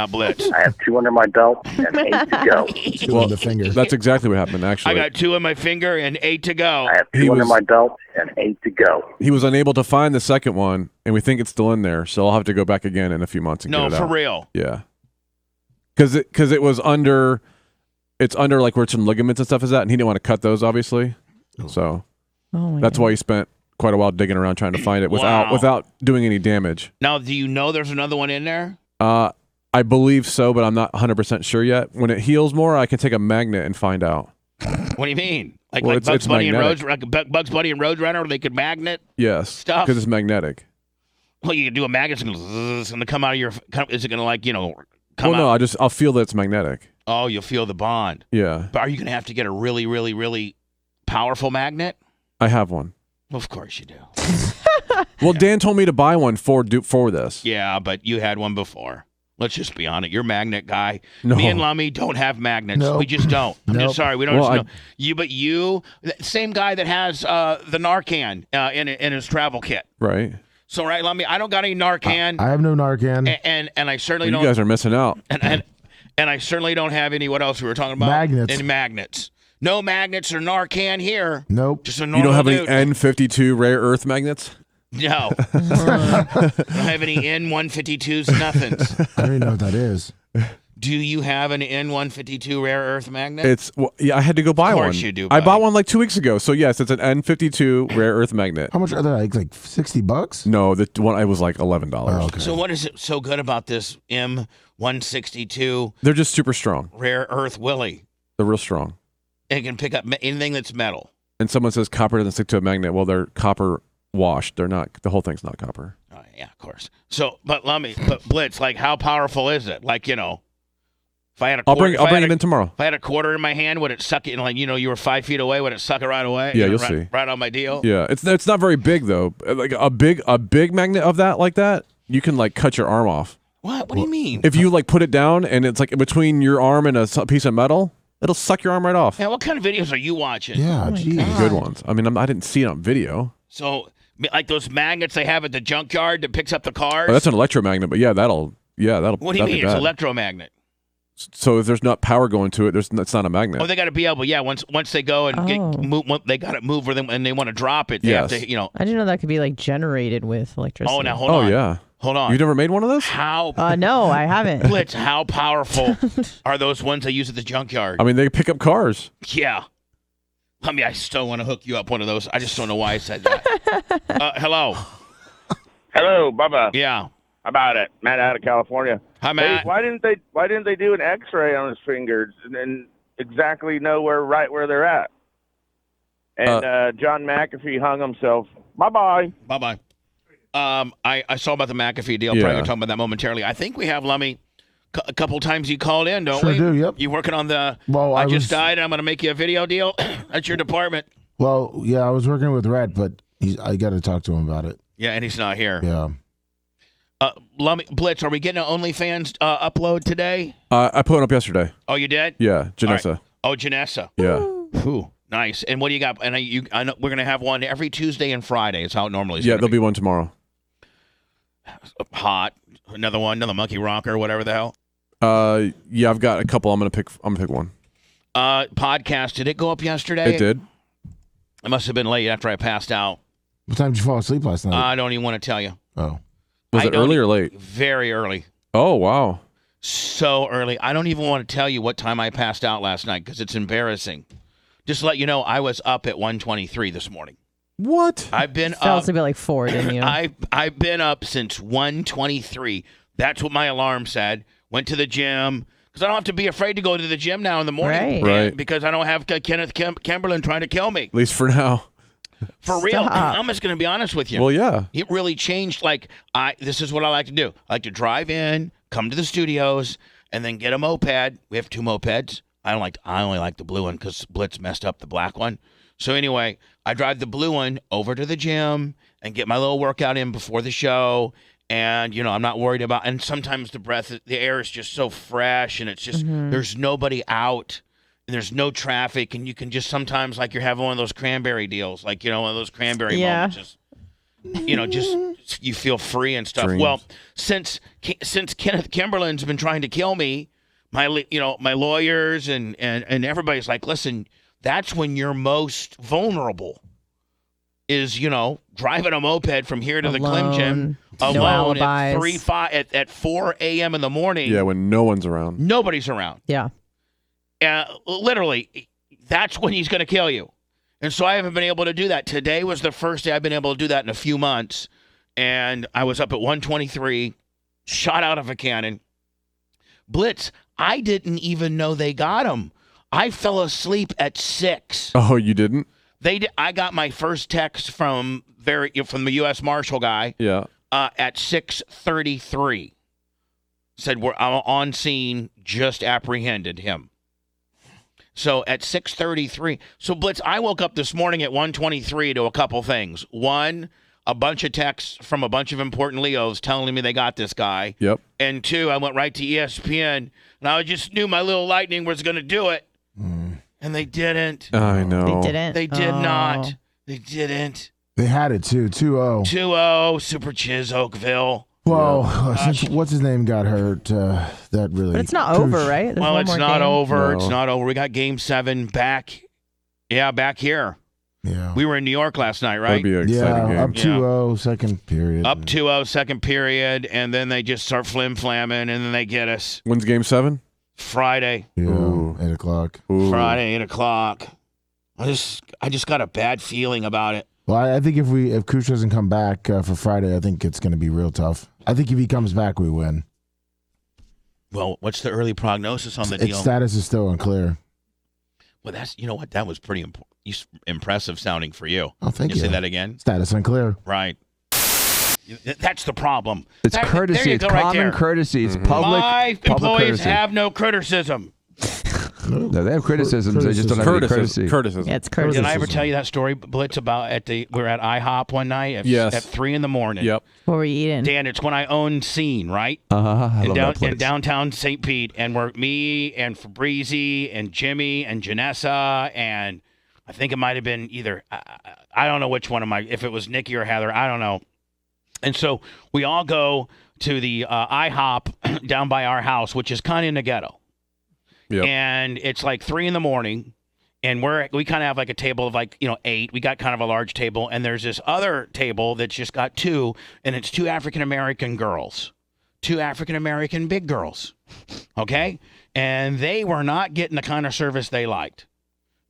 Blitz. I have 2 under my belt and 8 to go. 2 on the finger. That's exactly what happened, actually. I got 2 in my finger and 8 to go. I have 2 under my belt and 8 to go. He was unable to find the second one, and we think it's still in there, so I'll have to go back again in a few months and get it out. No, for real. Yeah. Because it was under, it's under like where some ligaments and stuff is at, and he didn't want to cut those, obviously. So that's why he spent quite a while digging around trying to find it without doing any damage. Now, do you know there's another one in there? I believe so, but I'm not 100% sure yet. When it heals more, I can take a magnet and find out. What do you mean? Like It's Bugs Bunny and magnetic. Roadrunner, they could magnet stuff? Because it's magnetic. Well, you can do a magnet. It's going to come out of your. Is it going to come out? No, I'll feel that it's magnetic. Oh, you'll feel the bond. Yeah. But are you going to have to get a really, really, really powerful magnet? I have one. Of course you do. Well, Dan told me to buy one for this. Yeah, but you had one before. Let's just be honest. You're a magnet guy. No. Me and Lummy don't have magnets. Nope. We just don't. I'm just sorry. We don't. Well, Same guy that has the Narcan in his travel kit. Right. So right, Lummy, I don't got any Narcan. I have no Narcan. And I certainly don't. You guys are missing out. And I certainly don't have any. What else we were talking about? Magnets. Any magnets. No magnets or Narcan here. Nope. Just a normal You don't have dude. any N52 rare earth magnets? No. I don't have any N152s, nothings. I don't even know what that is. Do you have an N152 rare earth magnet? I had to go buy one. Of course you do. I bought one like 2 weeks ago. So yes, it's an N52 rare earth magnet. How much are they? Like $60? No, the one I was like $11. Oh, okay. So what is it so good about this M162? They're just super strong. Rare earth Willie. They're real strong. It can pick up anything that's metal. And someone says copper doesn't stick to a magnet. Well, they're copper washed. They're not. The whole thing's not copper. Oh, yeah, of course. So, but Blitz, like, how powerful is it? Like, if I had a quarter, I'll bring it in tomorrow. If I had a quarter in my hand, would it suck it? Like, you were 5 feet away, would it suck it right away? Yeah, you'll see. Right on my deal. Yeah, it's not very big though. Like a big magnet of that like that, you can like cut your arm off. What? What do you mean? If you like put it down and it's like between your arm and a piece of metal, It'll suck your arm right off. Yeah, what kind of videos are you watching? Yeah, geez. Good ones. I mean, I didn't see it on video. So, like those magnets they have at the junkyard that picks up the cars? Oh, that's an electromagnet, but that'll. What do you mean? It's electromagnet. So if there's not power going to it, it's not a magnet. Oh, they got to be able. Yeah, once they go and they got to move where them and they want to drop it. They have to, I didn't know that could be like generated with electricity. Oh, now hold on. Oh yeah. Hold on. You've never made one of those? How? No, I haven't. Blitz, how powerful are those ones they use at the junkyard? I mean, they pick up cars. Yeah. I still want to hook you up one of those. I just don't know why I said that. Hello. Hello, Bubba. Yeah. How about it? Matt out of California. Hi, Matt. Hey, why didn't they do an X-ray on his fingers and exactly know where they're at? And John McAfee hung himself. Bye-bye. Bye-bye. I saw about the McAfee deal. Probably talking about that momentarily. I think we have Lummy. A couple times you called in, don't we? Sure do, yep. You working on the Well, I just died and I'm going to make you a video deal? That's your department. Well, yeah, I was working with Rhett, but I got to talk to him about it. Yeah, and he's not here. Yeah. Lummy, Blitz, are we getting an OnlyFans upload today? I put one up yesterday. Oh, you did? Yeah, Janessa. Right. Oh, Janessa. Yeah. Ooh, nice. And what do you got? And I know we're going to have one every Tuesday and Friday. Is how it normally is. Yeah, there'll be one tomorrow. Hot. Another monkey rocker, whatever the hell. Yeah, I've got a couple. I'm gonna pick one. Podcast. Did it go up yesterday? It did. It must have been late after I passed out. What time did you fall asleep last night? I don't even want to tell you. Oh. Was it early or late? Very early. Oh, wow. So early. I don't even want to tell you what time I passed out last night because it's embarrassing. Just to let you know, I was up at 1:23 this morning. What? I've been up. Fell asleep at like 4, didn't you? I've been up since 1:23. That's what my alarm said. Went to the gym because I don't have to be afraid to go to the gym now in the morning. Right. Because I don't have Kenneth Kimberlin trying to kill me. At least for now. For real. I'm just going to be honest with you. Well, yeah. It really changed. This is what I like to do. I like to drive in, come to the studios, and then get a moped. We have 2 mopeds. I only like the blue one because Blitz messed up the black one. So anyway, I drive the blue one over to the gym and get my little workout in before the show. And, I'm not worried about, and sometimes the air is just so fresh and it's just, there's nobody out and there's no traffic. And you can just sometimes, like you're having one of those cranberry deals, like, one of those cranberry moments, just, just you feel free and stuff. Dreams. Well, since Kenneth Kimberlin's been trying to kill me, my lawyers and everybody's like, listen, that's when you're most vulnerable. Is driving a moped from here to the Clem Gym alone at 4 a.m. in the morning. Yeah, when no one's around. Nobody's around. Yeah. Literally, that's when he's going to kill you. And so I haven't been able to do that. Today was the first day I've been able to do that in a few months. And I was up at 1:23, shot out of a cannon. Blitz, I didn't even know they got him. I fell asleep at 6. Oh, you didn't? I got my first text from the U.S. Marshal guy. Yeah. At 6:33. Said we're on scene. Just apprehended him. So at 6:33. So Blitz, I woke up this morning at 1:23 to a couple things. One, a bunch of texts from a bunch of important Leos telling me they got this guy. Yep. And 2, I went right to ESPN, and I just knew my little lightning was going to do it. And they didn't. I know. They didn't? They did not. They didn't. They had it too, 2-0. 2-0, Super Chiz Oakville. Well, since what's his name got hurt, that really. But it's not over, right? Well, it's not over. No. It's not over. We got Game 7 back. Yeah, back here. Yeah. We were in New York last night, right? That'd be an exciting game. Up 2-0, second period. Up 2-0, second period, and then they just start flim-flamming, and then they get us. When's Game 7? Friday. Yeah, Ooh. 8 o'clock. Ooh. Friday, 8 o'clock. I just got a bad feeling about it. Well, I think if Kush doesn't come back for Friday, I think it's going to be real tough. I think if he comes back, we win. Well, what's the early prognosis on the deal? Its status is still unclear. Well, that was pretty impressive sounding for you. Oh, thank you. Say that again? Status unclear. Right. That's the problem. It's courtesy. It's common courtesy. It's public. My employees have no criticism. No, they have criticisms. They just don't have any courtesy. Criticism. Yeah, it's criticism. Did I ever tell you that story, Blitz, about we're at IHOP one night at 3 a.m. Yep. What were you eating? Dan, it's when I owned Scene, right? In downtown St. Pete, and we're me and Fabrizi and Jimmy and Janessa, and I think it might have been either I don't know which one of my, if it was Nikki or Heather, I don't know. And so we all go to the IHOP down by our house, which is kind of in the ghetto. Yep. And it's like 3 a.m, and we kind of have like a table of 8. We got kind of a large table, and there's this other table that's just got 2, and it's 2 African-American girls. 2 African-American big girls. Okay? And they were not getting the kind of service they liked.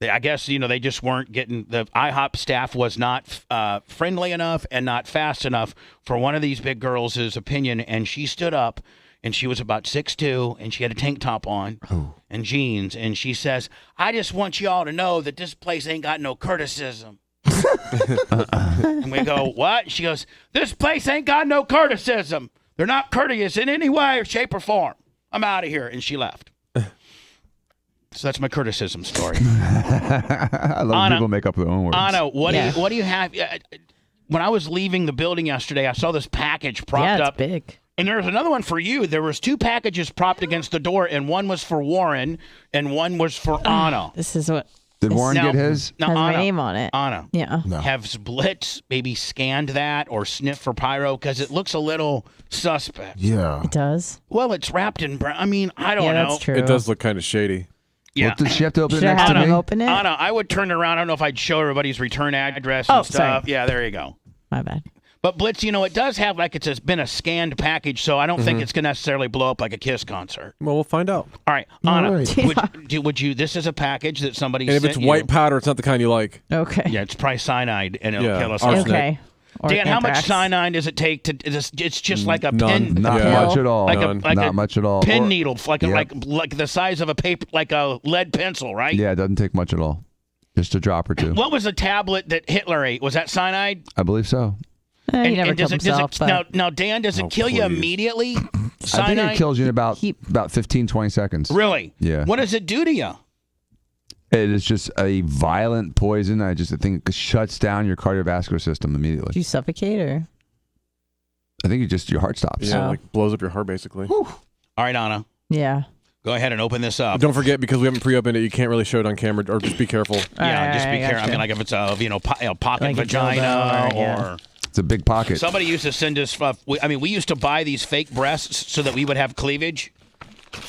I guess, they just weren't getting, the IHOP staff was not friendly enough and not fast enough for one of these big girls' opinion, and she stood up, and she was about 6'2", and she had a tank top on and jeans, and she says, "I just want you all to know that this place ain't got no courtesism." And we go, "What?" She goes, "This place ain't got no courtesism. They're not courteous in any way or shape or form. I'm out of here." And she left. So that's my criticism story. I love when people make up their own words. Anna, what do you have? When I was leaving the building yesterday, I saw this package propped up. Yeah, it's big. And there's another one for you. There was 2 packages propped against the door, and one was for Warren, and one was for Anna. This is what... Did Warren get his? Now, has Anna, my name on it. Anna, have Blitz maybe scanned that or sniffed for pyro? Because it looks a little suspect. Yeah. It does? Well, it's wrapped in brown. I mean, I don't know. That's true. It does look kind of shady. Yeah. Well, does she have to open Should it next to me? Open it? Anna, I would turn it around. I don't know if I'd show everybody's return address and stuff. Sorry. Yeah, there you go. My bad. But Blitz, it does have been a scanned package, so I don't think it's going to necessarily blow up like a Kiss concert. Well, we'll find out. All right, Anna, would you? This is a package that somebody and if sent it's white powder, it's not the kind you like. Okay. Yeah, it's probably cyanide, and it'll kill us. Okay. Dan, how much cyanide does it take to? It's just like a pin. Not much at all. Not much at all. Pin needle, like the size of a paper, like a lead pencil, right? Yeah, it doesn't take much at all. Just a drop or 2. What was the tablet that Hitler ate? Was that cyanide? I believe so. He never killed himself. Now, Dan, does it kill you immediately? Cyanide? I think it kills you in about 15, 20 seconds. Really? Yeah. What does it do to you? It is just a violent poison. I think it shuts down your cardiovascular system immediately. Do you suffocate or? I think your heart stops. Yeah, like blows up your heart basically. Whew. All right, Anna. Yeah. Go ahead and open this up. Don't forget, because we haven't pre-opened it, you can't really show it on camera, or just be careful. Yeah, just be careful. I mean, like if it's a pocket like vagina or... It's a big pocket. Somebody used to send us stuff. We used to buy these fake breasts so that we would have cleavage.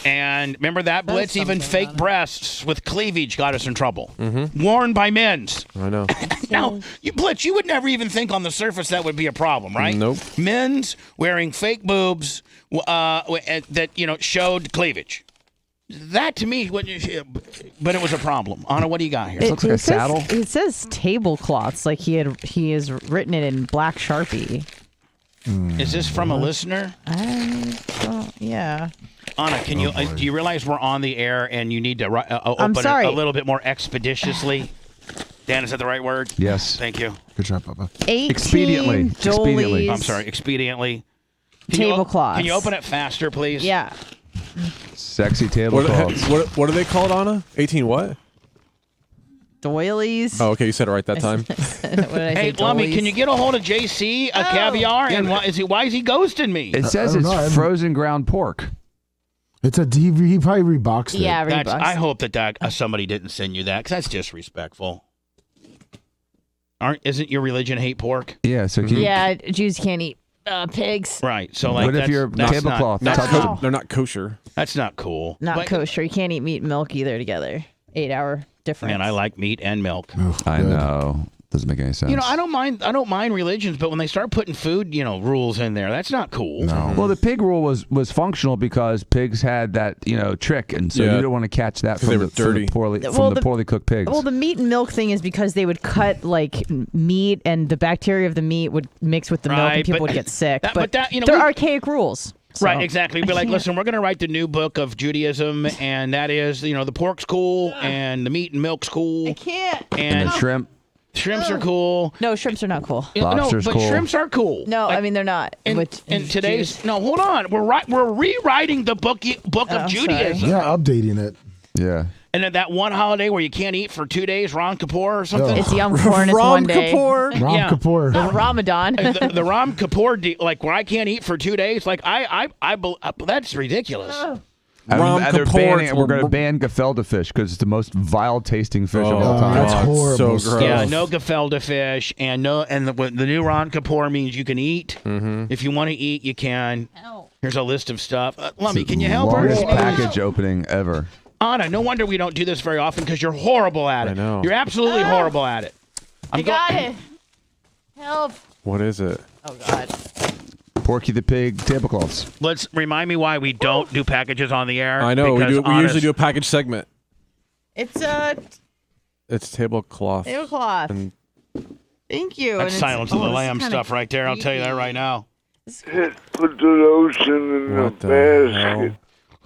And remember that, Blitz? Even fake breasts with cleavage got us in trouble. Mm-hmm. Worn by men's. I know. Now, Blitz, you would never even think on the surface that would be a problem, right? Nope. Men's wearing fake boobs that showed cleavage. That to me, but it was a problem. Anna, what do you got here? It looks like a saddle. It says tablecloths, like he has written it in black Sharpie. Is this from a listener? Yeah. Anna, can you do you realize we're on the air and you need to open it a little bit more expeditiously? Dan, is that the right word? Yes. Thank you. Good job, Bubba. 18 Expediently. I'm sorry, expediently. Tablecloths. Can you open it faster, please? Yeah. Sexy tablecloths. What are they called, Anna? 18 what? Doilies. Oh, okay, you said it right that time. What did I say? Hey, Lummy, can you get a hold of JC Caviar? Yeah, and why is he ghosting me? It says it's frozen ground pork. It's a DVD. He probably reboxed it. Yeah, reboxed. I hope that somebody didn't send you that, because that's disrespectful. Isn't your religion hate pork? Yeah, so Jews can't eat pigs. Right. So like, what if your tablecloth? They're not kosher. That's not cool. Not kosher. You can't eat meat and milk either together. 8-hour difference. Man, I like meat and milk. I know. Doesn't make any sense. I don't mind religions, but when they start putting food, rules in there, that's not cool. No. Well, the pig rule was functional because pigs had that, trick, and so you don't want to catch that from the poorly cooked pigs. Well, the meat and milk thing is because they would cut like meat, and the bacteria of the meat would mix with the milk, and people would get sick. They're archaic rules. So, right, exactly. We'd be like, listen, we're going to write the new book of Judaism, and that is, the pork's cool, and the meat and milk's cool. I can't. And the shrimp. Shrimps are cool. No, shrimps are not cool. Lobster's cool. Shrimps are cool. No, I mean they're not. In today's no, hold on. We're rewriting the book of Judaism. Yeah, updating it. Yeah. And then that one holiday where you can't eat for 2 days, Ram Kippur or something. It's Yom Kippur and it's one day. Ram Kippur. Ramadan. the Ram Kippur, like where I can't eat for 2 days, like that's ridiculous. We're going to ban gefilte fish because it's the most vile tasting fish of all time. That's horrible. So gross. Yeah, no gefilte fish, and the new Ram Kippur means you can eat. If you want to eat, you can. Here's a list of stuff. Lummi, can you help her? Longest package opening ever. Anna, no wonder we don't do this very often because you're horrible at it. I know. You're absolutely horrible at it. I got it. Help. What is it? Oh, God. Porky the Pig tablecloths. Let's remind me why we don't do packages on the air. I know. We usually do a package segment. It's tablecloth. Tablecloth. Thank you. That's Silence of the Lamb stuff right there. I'll tell you that right now. Put the lotion in the basket.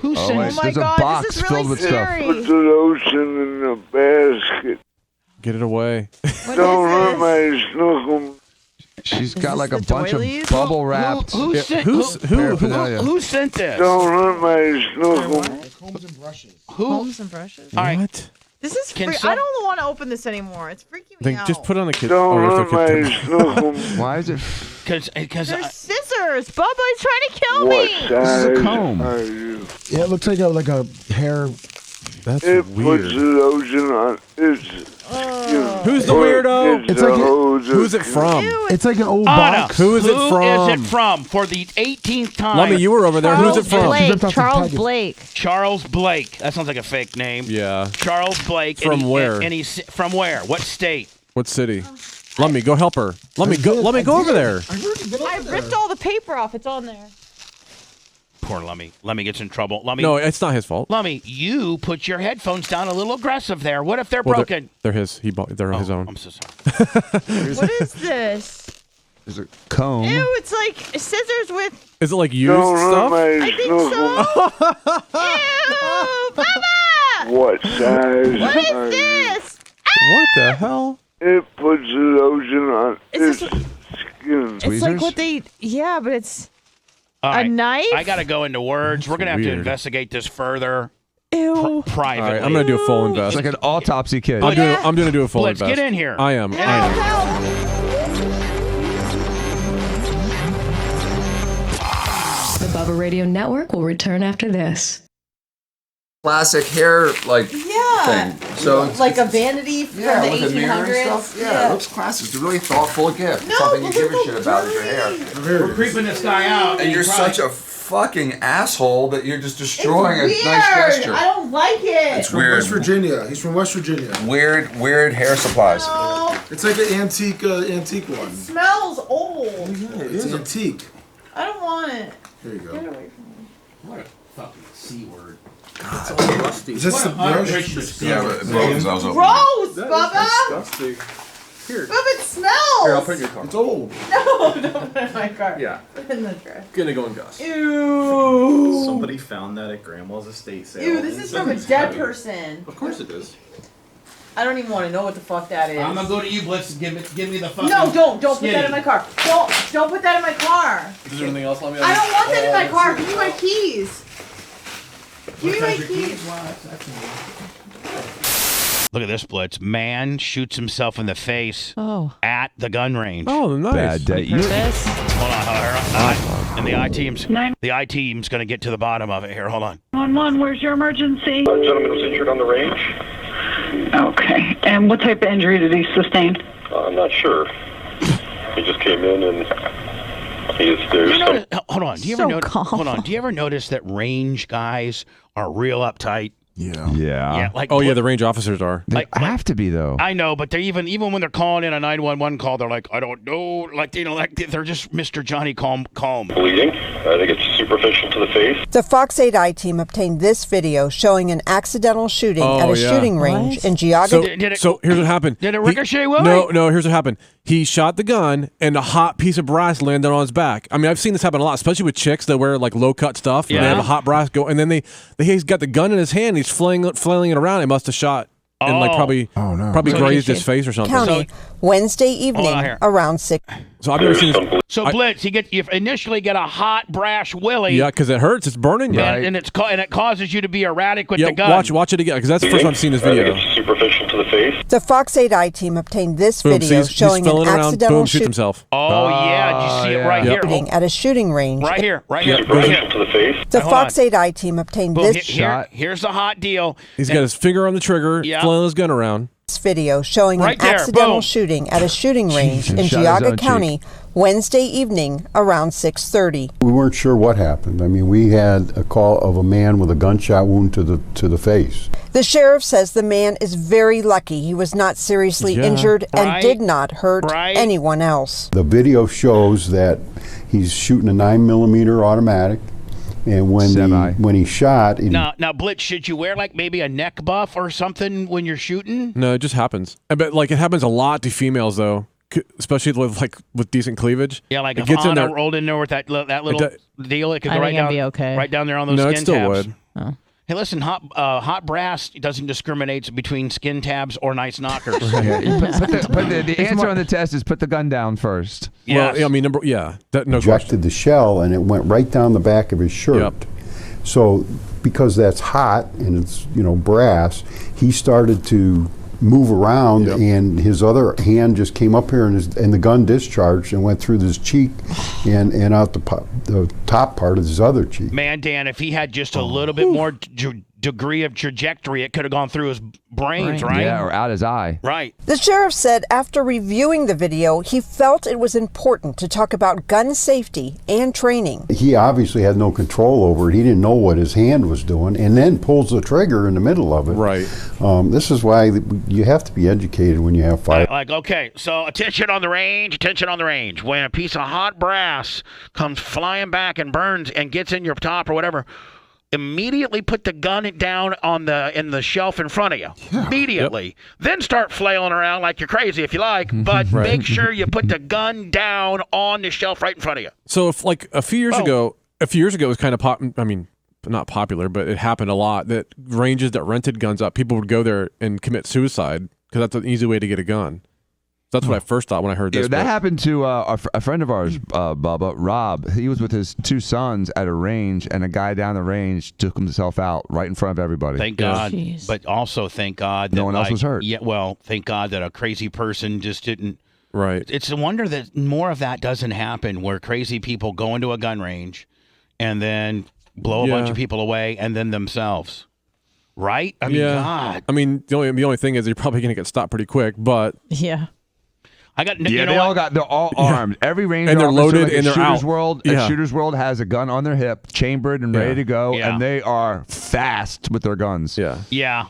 Who sent There's a box filled with stuff. Put the lotion in the basket. Get it away. Don't hurt my snorkel. She's got like a bunch of bubble wrapped. Who sent this? Don't hurt my snorkel. Combs and brushes. Combs and brushes? All right. What? This is I don't want to open this anymore. It's freaking me out. Just put on the kid. Don't hurt my snorkel. Why is it? Because there's scissors. Bubba is trying to kill me. What This is a size comb. are you? Yeah, it looks like a hair. That's It weird. puts the lotion on. Who's the weirdo? It's like who's it from? It's like an old Anna, box. Who is it from? Who is it from? For the 18th time. Lummi, you were over there. Who's it from? Charles Blake. Charles Blake. That sounds like a fake name. Yeah. Charles Blake. From where? And he's from where? What state? What city? Lummi, go help her. Lummi, go over there. I ripped all the paper off. It's on there. Poor Lummi. Lummi gets in trouble. Lummi. No, it's not his fault. Lummi, you put your headphones down a little aggressive there. What if they're broken? They're his. They're his own. I'm so sorry. What is this? There's a comb. Ew, it's like scissors with... Is it like used stuff? I think so. Ew, Bubba! What size What is are this? What the hell? It puts the lotion on its skin. It's like what they... Yeah, but it's... All right. A knife? I got to go into words. We're going to have to investigate this further. Ew. Privately. All right, I'm going to do a full invest. It's like an autopsy kit. I'm going to do a full Let's invest. get in here. I am. The Bubba Radio Network will return after this. Classic hair thing. So like a vanity from the 1800s. Yeah, it looks classic. It's a really thoughtful gift. No, something you give a shit about is your hair. We're creeping this guy out. And you're such a fucking asshole that you're just destroying a nice gesture. I don't like it. It's weird. West Virginia. He's from West Virginia. Weird hair supplies. No. It's like an antique one. It smells old. It's antique. I don't want it. Here you go. Get away from me. What a fucking C word. It's all rusty. Is this the brush? Yeah, but it broke because I was open. Gross, That Bubba! is disgusting. Here. Bubba, it smells! Here, I'll put it in your car. It's old. No, don't put it in my car. Yeah. Put it in the trash. Gonna go in Gus. Ew. Somebody found that at Grandma's estate sale. Ew, this is from a dead person. Of course it is. I don't even want to know what the fuck that is. I'm going to go to you, Blitz, and give me the fucking... No, don't put that in my car. Don't put that in my car. Is there anything else? Let me. I don't want that in my car. Give me my keys. Give me my keys. Look at this, Blitz. Man shoots himself in the face at the gun range. Oh, nice. Bad day. Hold on. And the I team's going to get to the bottom of it here. Hold on. 911, where's your emergency? A gentleman was injured on the range. Okay. And what type of injury did he sustain? I'm not sure. He just came in and hold on. Do you ever notice that range guys are real uptight? Yeah. Yeah. The range officers are. They have to be though. I know, but they're even when they're calling in a 911 call, they're like, I don't know, they're just Mr. Johnny Calm. bleeding. I think it's superficial to the face. The Fox 8 I team obtained this video showing an accidental shooting at a shooting range in Geauga. So here's what happened. Did it ricochet, Willie? No, here's what happened. He shot the gun and a hot piece of brass landed on his back. I mean, I've seen this happen a lot, especially with chicks that wear like low cut stuff and they have a hot brass go, and then he's got the gun in his hand, he's flailing it around. It must have shot and probably grazed his face or something. County, Wednesday evening around 6. So I've never seen this. So Blitz, you initially get a hot brash willy. Yeah, because it hurts. It's burning you. And it causes you to be erratic with the gun. Watch it again, because that's the first time I've seen this video. Superficial to the face. The Fox 8i team obtained this video showing an accidental shoots himself. Oh, yeah. Did you see it right here? At a shooting range. Right here. Superficial to the face. The Fox 8i team obtained this shot. Here's the hot deal. He's got his finger on the trigger, flailing his gun around. This video showing an accidental shooting at a shooting range in Geauga County Wednesday evening around 6:30. We weren't sure what happened. I mean, we had a call of a man with a gunshot wound to the face. The sheriff says the man is very lucky he was not seriously injured and did not hurt anyone else. The video shows that he's shooting a 9mm automatic. And when he shot... Now, Blitz, should you wear like maybe a neck buff or something when you're shooting? No, it just happens. But like it happens a lot to females though, especially with decent cleavage. Yeah, like it if gets Anna in there, rolled in there with that little deal, it could go right down there on those skin tabs. No, it still would. Oh. Hey, listen, hot brass doesn't discriminate between skin tabs or nice knockers. The answer on the test is put the gun down first. Yes. Well, I mean, no ejected question. the shell, and it went right down the back of his shirt. Yep. So because that's hot and it's brass, he started to move around, and his other hand just came up here, and the gun discharged and went through his cheek and out the top part of his other cheek. Man, Dan, if he had just a little bit more degree of trajectory, it could have gone through his brains, right? Yeah, or out his eye. Right. The sheriff said after reviewing the video, he felt it was important to talk about gun safety and training. He obviously had no control over it. He didn't know what his hand was doing, and then pulls the trigger in the middle of it. Right. This is why you have to be educated when you have fire. Okay, so attention on the range. When a piece of hot brass comes flying back and burns and gets in your top or whatever, immediately put the gun down in the shelf in front of you. Yeah. Immediately. Yep. Then start flailing around like you're crazy if you like, but make sure you put the gun down on the shelf right in front of you. So if like a few years ago it was kind of not popular, but it happened a lot that ranges that rented guns up, people would go there and commit suicide because that's an easy way to get a gun. That's what I first thought when I heard this. Yeah, that happened to a friend of ours, Bubba, Rob. He was with his 2 sons at a range, and a guy down the range took himself out right in front of everybody. Thank God. Jeez. But also thank God that no one else was hurt. Yeah, well, thank God that a crazy person just didn't. Right. It's a wonder that more of that doesn't happen, where crazy people go into a gun range and then blow a bunch of people away and then themselves. Right? I mean, God. I mean, the only thing is you're probably going to get stopped pretty quick, but yeah. They're all armed. Every range and they're officer, loaded like and they're Shooter's out. World, Yeah. At Shooter's World has a gun on their hip, chambered and ready to go, and they are fast with their guns. Yeah. Yeah.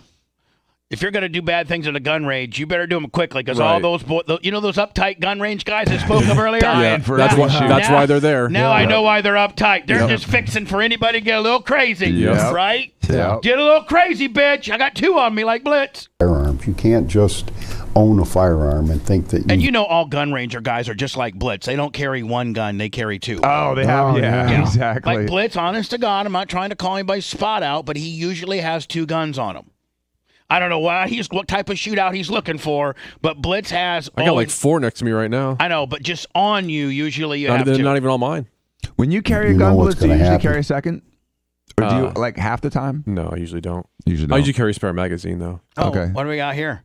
If you're going to do bad things at a gun range, you better do them quickly, because all those those uptight gun range guys I spoke of earlier? That's why they're there. Now I know why they're uptight. They're just fixing for anybody to get a little crazy, right? Yep. Get a little crazy, bitch. I got 2 on me like Blitz. Firearms. You can't just own a firearm and think that you... And all gun ranger guys are just like Blitz. They don't carry 1 gun, they carry 2. Oh, they have, exactly. Like Blitz, honest to God, I'm not trying to call anybody's spot out, but he usually has 2 guns on him. I don't know what type of shootout he's looking for, but Blitz has... I got like 4 next to me right now. I know, but just on you, usually you have they're 2. not even on mine. When you carry a gun, Blitz, do you usually carry a second? Or do you, like, half the time? No, I usually don't. I usually carry a spare magazine, though. Oh, okay. What do we got here?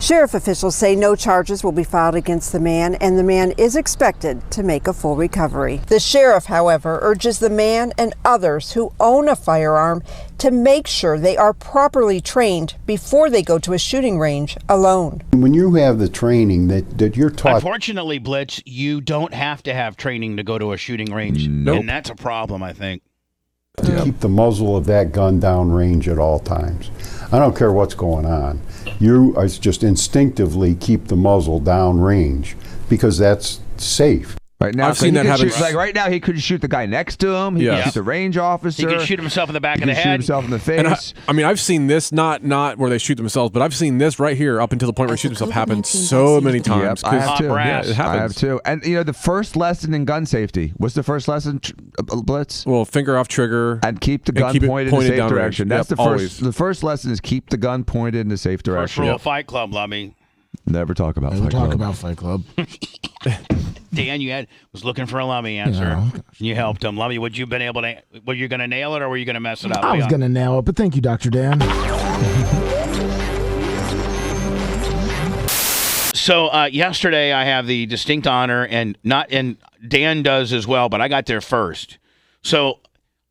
Sheriff officials say no charges will be filed against the man, and the man is expected to make a full recovery. The sheriff, however, urges the man and others who own a firearm to make sure they are properly trained before they go to a shooting range alone. When you have the training that you're taught... Unfortunately, Blitz, you don't have to have training to go to a shooting range. Nope. And that's a problem, I think. To keep the muzzle of that gun down range at all times. I don't care what's going on. You just instinctively keep the muzzle down range because that's safe. Right now, I've seen that happen. Like right now, he could shoot the guy next to him. He could shoot the range officer. He could shoot himself in the back of the head. Shoot himself in the face. And I've seen this not where they shoot themselves, but I've seen this right here up until the point where he shoots himself happen so many times. Yep, I have too. Yeah, it happens. I have too. And the first lesson in gun safety. What's the first lesson, Blitz? Well, finger off trigger and keep the gun pointed in a safe direction. That's the first. Always. The first lesson is keep the gun pointed in a safe direction. First rule of Fight Club, Lummy. Never talk about Never Fight talk Club. about Fight Club. Dan, was looking for a Lummy answer. You helped him. Lummy, would you been able to? Were you going to nail it or were you going to mess it up? I was going to nail it, but thank you, Dr. Dan. So yesterday, I have the distinct honor, and Dan does as well, but I got there first. So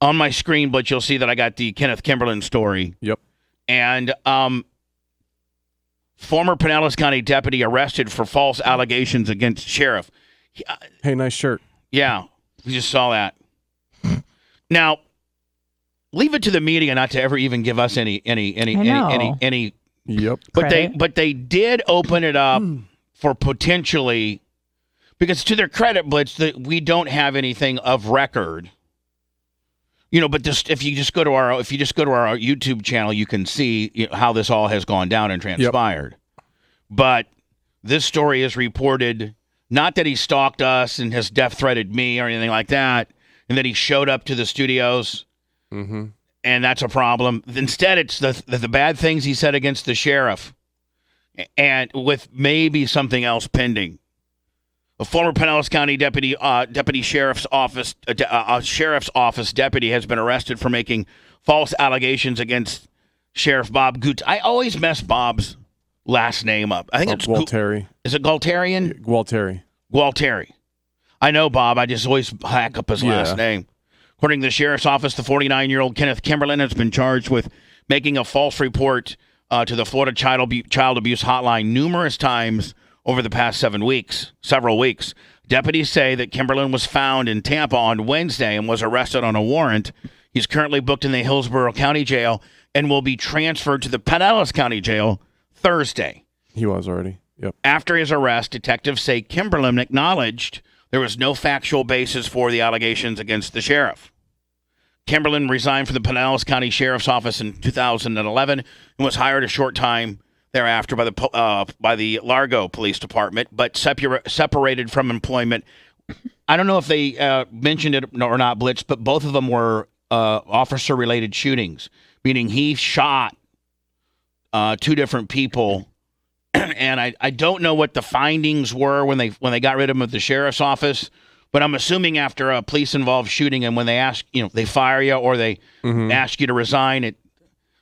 on my screen, but you'll see that I got the Kenneth Kimberlin story. Yep. And former Pinellas County deputy arrested for false allegations against sheriff. Hey, nice shirt. Yeah, we just saw that. Now, leave it to the media not to ever even give us any. Yep. But they did open it up for potentially, because to their credit, Blitz, that we don't have anything of record. But if you just go to our YouTube channel, you can see how this all has gone down and transpired. Yep. But this story is reported not that he stalked us and has death threatened me or anything like that, and that he showed up to the studios. Mm-hmm. And that's a problem. Instead, it's the bad things he said against the sheriff, and with maybe something else pending. A former Pinellas County deputy sheriff's office deputy has been arrested for making false allegations against Sheriff Bob Gut. I always mess Bob's last name up. I think it's Gualteri. Is it Gualterian? Gualteri. I know Bob. I just always hack up his last name. According to the sheriff's office, the 49-year-old Kenneth Kimberlin has been charged with making a false report to the Florida Child Abuse Hotline numerous times over the past several weeks. Deputies say that Kimberlin was found in Tampa on Wednesday and was arrested on a warrant. He's currently booked in the Hillsborough County Jail and will be transferred to the Pinellas County Jail Thursday. He was already. Yep. After his arrest, detectives say Kimberlin acknowledged there was no factual basis for the allegations against the sheriff. Kimberlin resigned from the Pinellas County Sheriff's Office in 2011 and was hired a short time thereafter by the Largo Police Department, but separated from employment. I don't know if they mentioned it or not, Blitz, but both of them were officer-related shootings, meaning he shot two different people. And I don't know what the findings were when they got rid of him at the sheriff's office, but I'm assuming after a police-involved shooting and when they ask, they fire you or they ask you to resign, it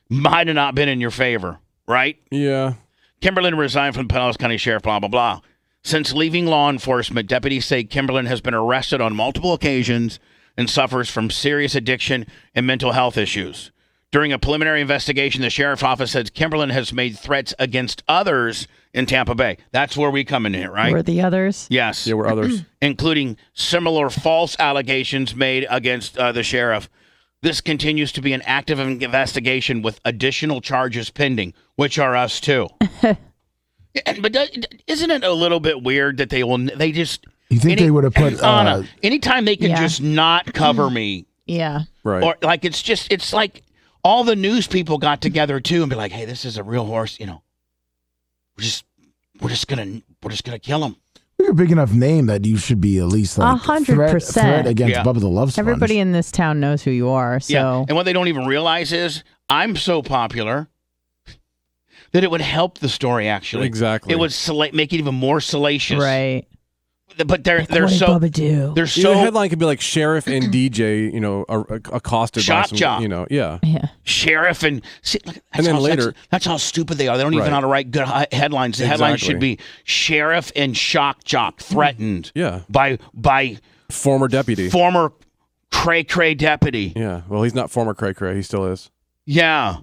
might have not been in your favor, right? Yeah. Kimberlin resigned from the Pinellas County Sheriff, blah, blah, blah. Since leaving law enforcement, deputies say Kimberlin has been arrested on multiple occasions and suffers from serious addiction and mental health issues. During a preliminary investigation, the sheriff's office says Kimberlin has made threats against others in Tampa Bay. That's where we come in here, right? We're the others? Yes. Yeah, we're others. Including similar false allegations made against the sheriff. This continues to be an active investigation with additional charges pending, which are us too. But isn't it a little bit weird that they just... You think they would have put... anytime they can just not cover me. Yeah. Right. Or it's like... all the news people got together too and be like, "Hey, this is a real horse. We're just gonna kill him." You're a big enough name that you should be at least like 100% threat against Bubba the Love Sponge. Everybody in this town knows who you are. So, yeah. And what they don't even realize is I'm so popular that it would help the story. Actually, exactly, it would make it even more salacious. Right. But they're what did so Bubba do? They're so the headline could be like sheriff and DJ, accosted Shock by some, jock. Yeah. Sheriff and and then later that's how stupid they are. They don't even know how to write good headlines. The headline should be sheriff and shock jock threatened. Yeah. By former deputy. Former cray deputy. Yeah. Well, he's not former cray. He still is. Yeah.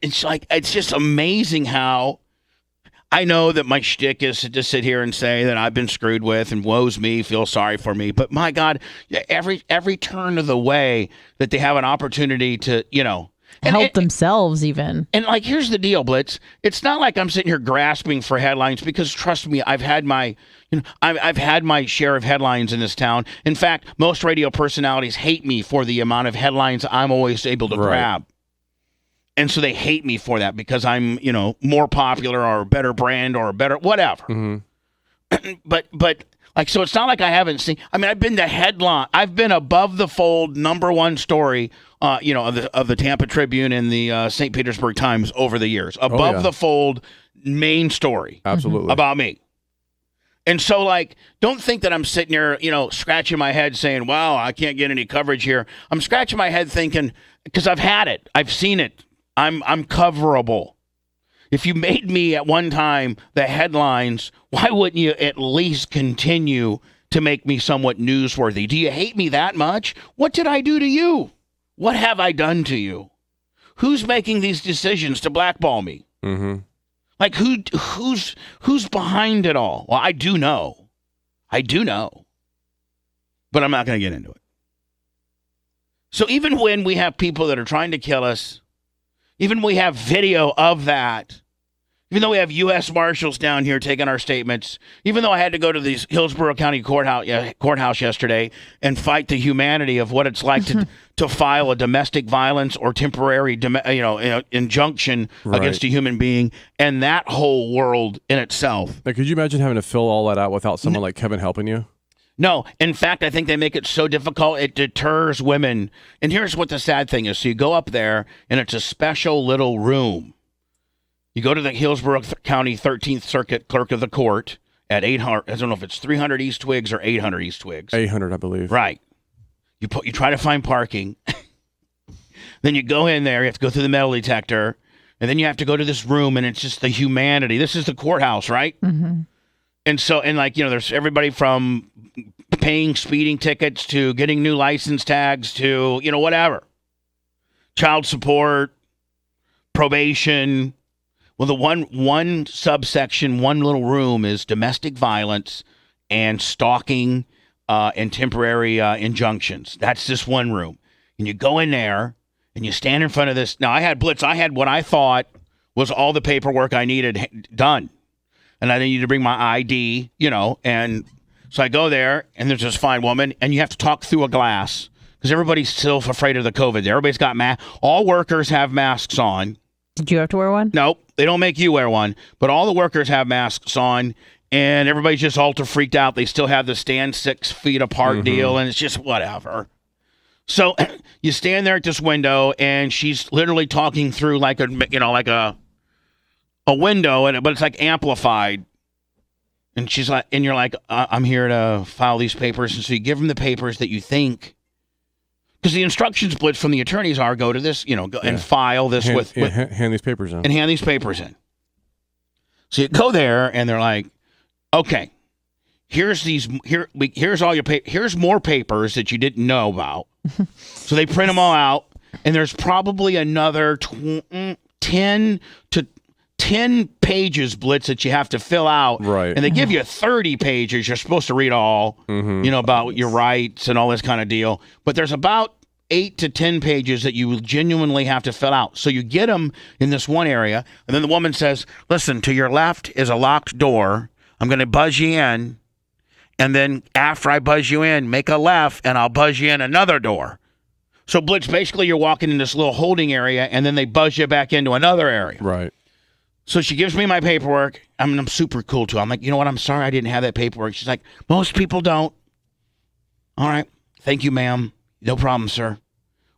It's just amazing how. I know that my shtick is to just sit here and say that I've been screwed with and woe's me, feel sorry for me. But my God, every turn of the way that they have an opportunity to, help themselves even. And here's the deal, Blitz. It's not like I'm sitting here grasping for headlines because trust me, I've had my share of headlines in this town. In fact, most radio personalities hate me for the amount of headlines I'm always able to grab. And so they hate me for that because I'm, more popular or a better brand or a better whatever. Mm-hmm. But so it's not like I haven't seen. I mean, I've been the headline. I've been above the fold #1 story, of the Tampa Tribune and the St. Petersburg Times over the years. Above the fold, main story. Absolutely. About me. And so, like, don't think that I'm sitting here, scratching my head saying, wow, I can't get any coverage here. I'm scratching my head thinking, because I've had it. I've seen it. I'm coverable. If you made me at one time the headlines, why wouldn't you at least continue to make me somewhat newsworthy? Do you hate me that much? What did I do to you? What have I done to you? Who's making these decisions to blackball me? Mm-hmm. Like, who's behind it all? Well, I do know. But I'm not going to get into it. So even when we have people that are trying to kill us, even we have video of that, even though we have U.S. Marshals down here taking our statements, even though I had to go to the Hillsborough County courthouse yesterday and fight the humanity of what it's like to file a domestic violence or temporary injunction against a human being, and that whole world in itself. Like, could you imagine having to fill all that out without someone like Kevin helping you? No. In fact, I think they make it so difficult, it deters women. And here's what the sad thing is. So you go up there, and it's a special little room. You go to the Hillsborough County 13th Circuit Clerk of the Court at 800. I don't know if it's 300 East Twigs or 800 East Twigs. 800, I believe. Right. You try to find parking. Then you go in there. You have to go through the metal detector. And then you have to go to this room, and it's just the humanity. This is the courthouse, right? Mm-hmm. And so, there's everybody from paying speeding tickets to getting new license tags to, whatever. Child support, probation. Well, the one subsection, one little room is domestic violence and stalking and temporary injunctions. That's just one room. And you go in there and you stand in front of this. Now, I had Blitz. I had what I thought was all the paperwork I needed done. And I needed to bring my ID, and so I go there, and there's this fine woman, and you have to talk through a glass because everybody's still afraid of the COVID. Everybody's got masks. All workers have masks on. Did you have to wear one? Nope. They don't make you wear one, but all the workers have masks on, and everybody's just ultra freaked out. They still have the stand 6 feet apart deal, and it's just whatever. So you stand there at this window, and she's literally talking through like a window, but it's like amplified. And she's like, and you're like, I'm here to file these papers. And so you give them the papers that you think. Because the instructions, Blitz, from the attorneys are go to this, go and file this hand these papers in. And hand these papers in. So you go there, and they're like, okay, here's all your here's more papers that you didn't know about. So they print them all out, and there's probably another 10 pages, Blitz, that you have to fill out. Right. And they give you 30 pages. You're supposed to read all, about your rights and all this kind of deal. But there's about 8 to 10 pages that you genuinely have to fill out. So you get them in this one area, and then the woman says, listen, to your left is a locked door. I'm going to buzz you in. And then after I buzz you in, make a left, and I'll buzz you in another door. So, Blitz, basically you're walking in this little holding area, and then they buzz you back into another area. Right. So she gives me my paperwork. I'm super cool, too. I'm like, you know what? I'm sorry I didn't have that paperwork. She's like, most people don't. All right. Thank you, ma'am. No problem, sir.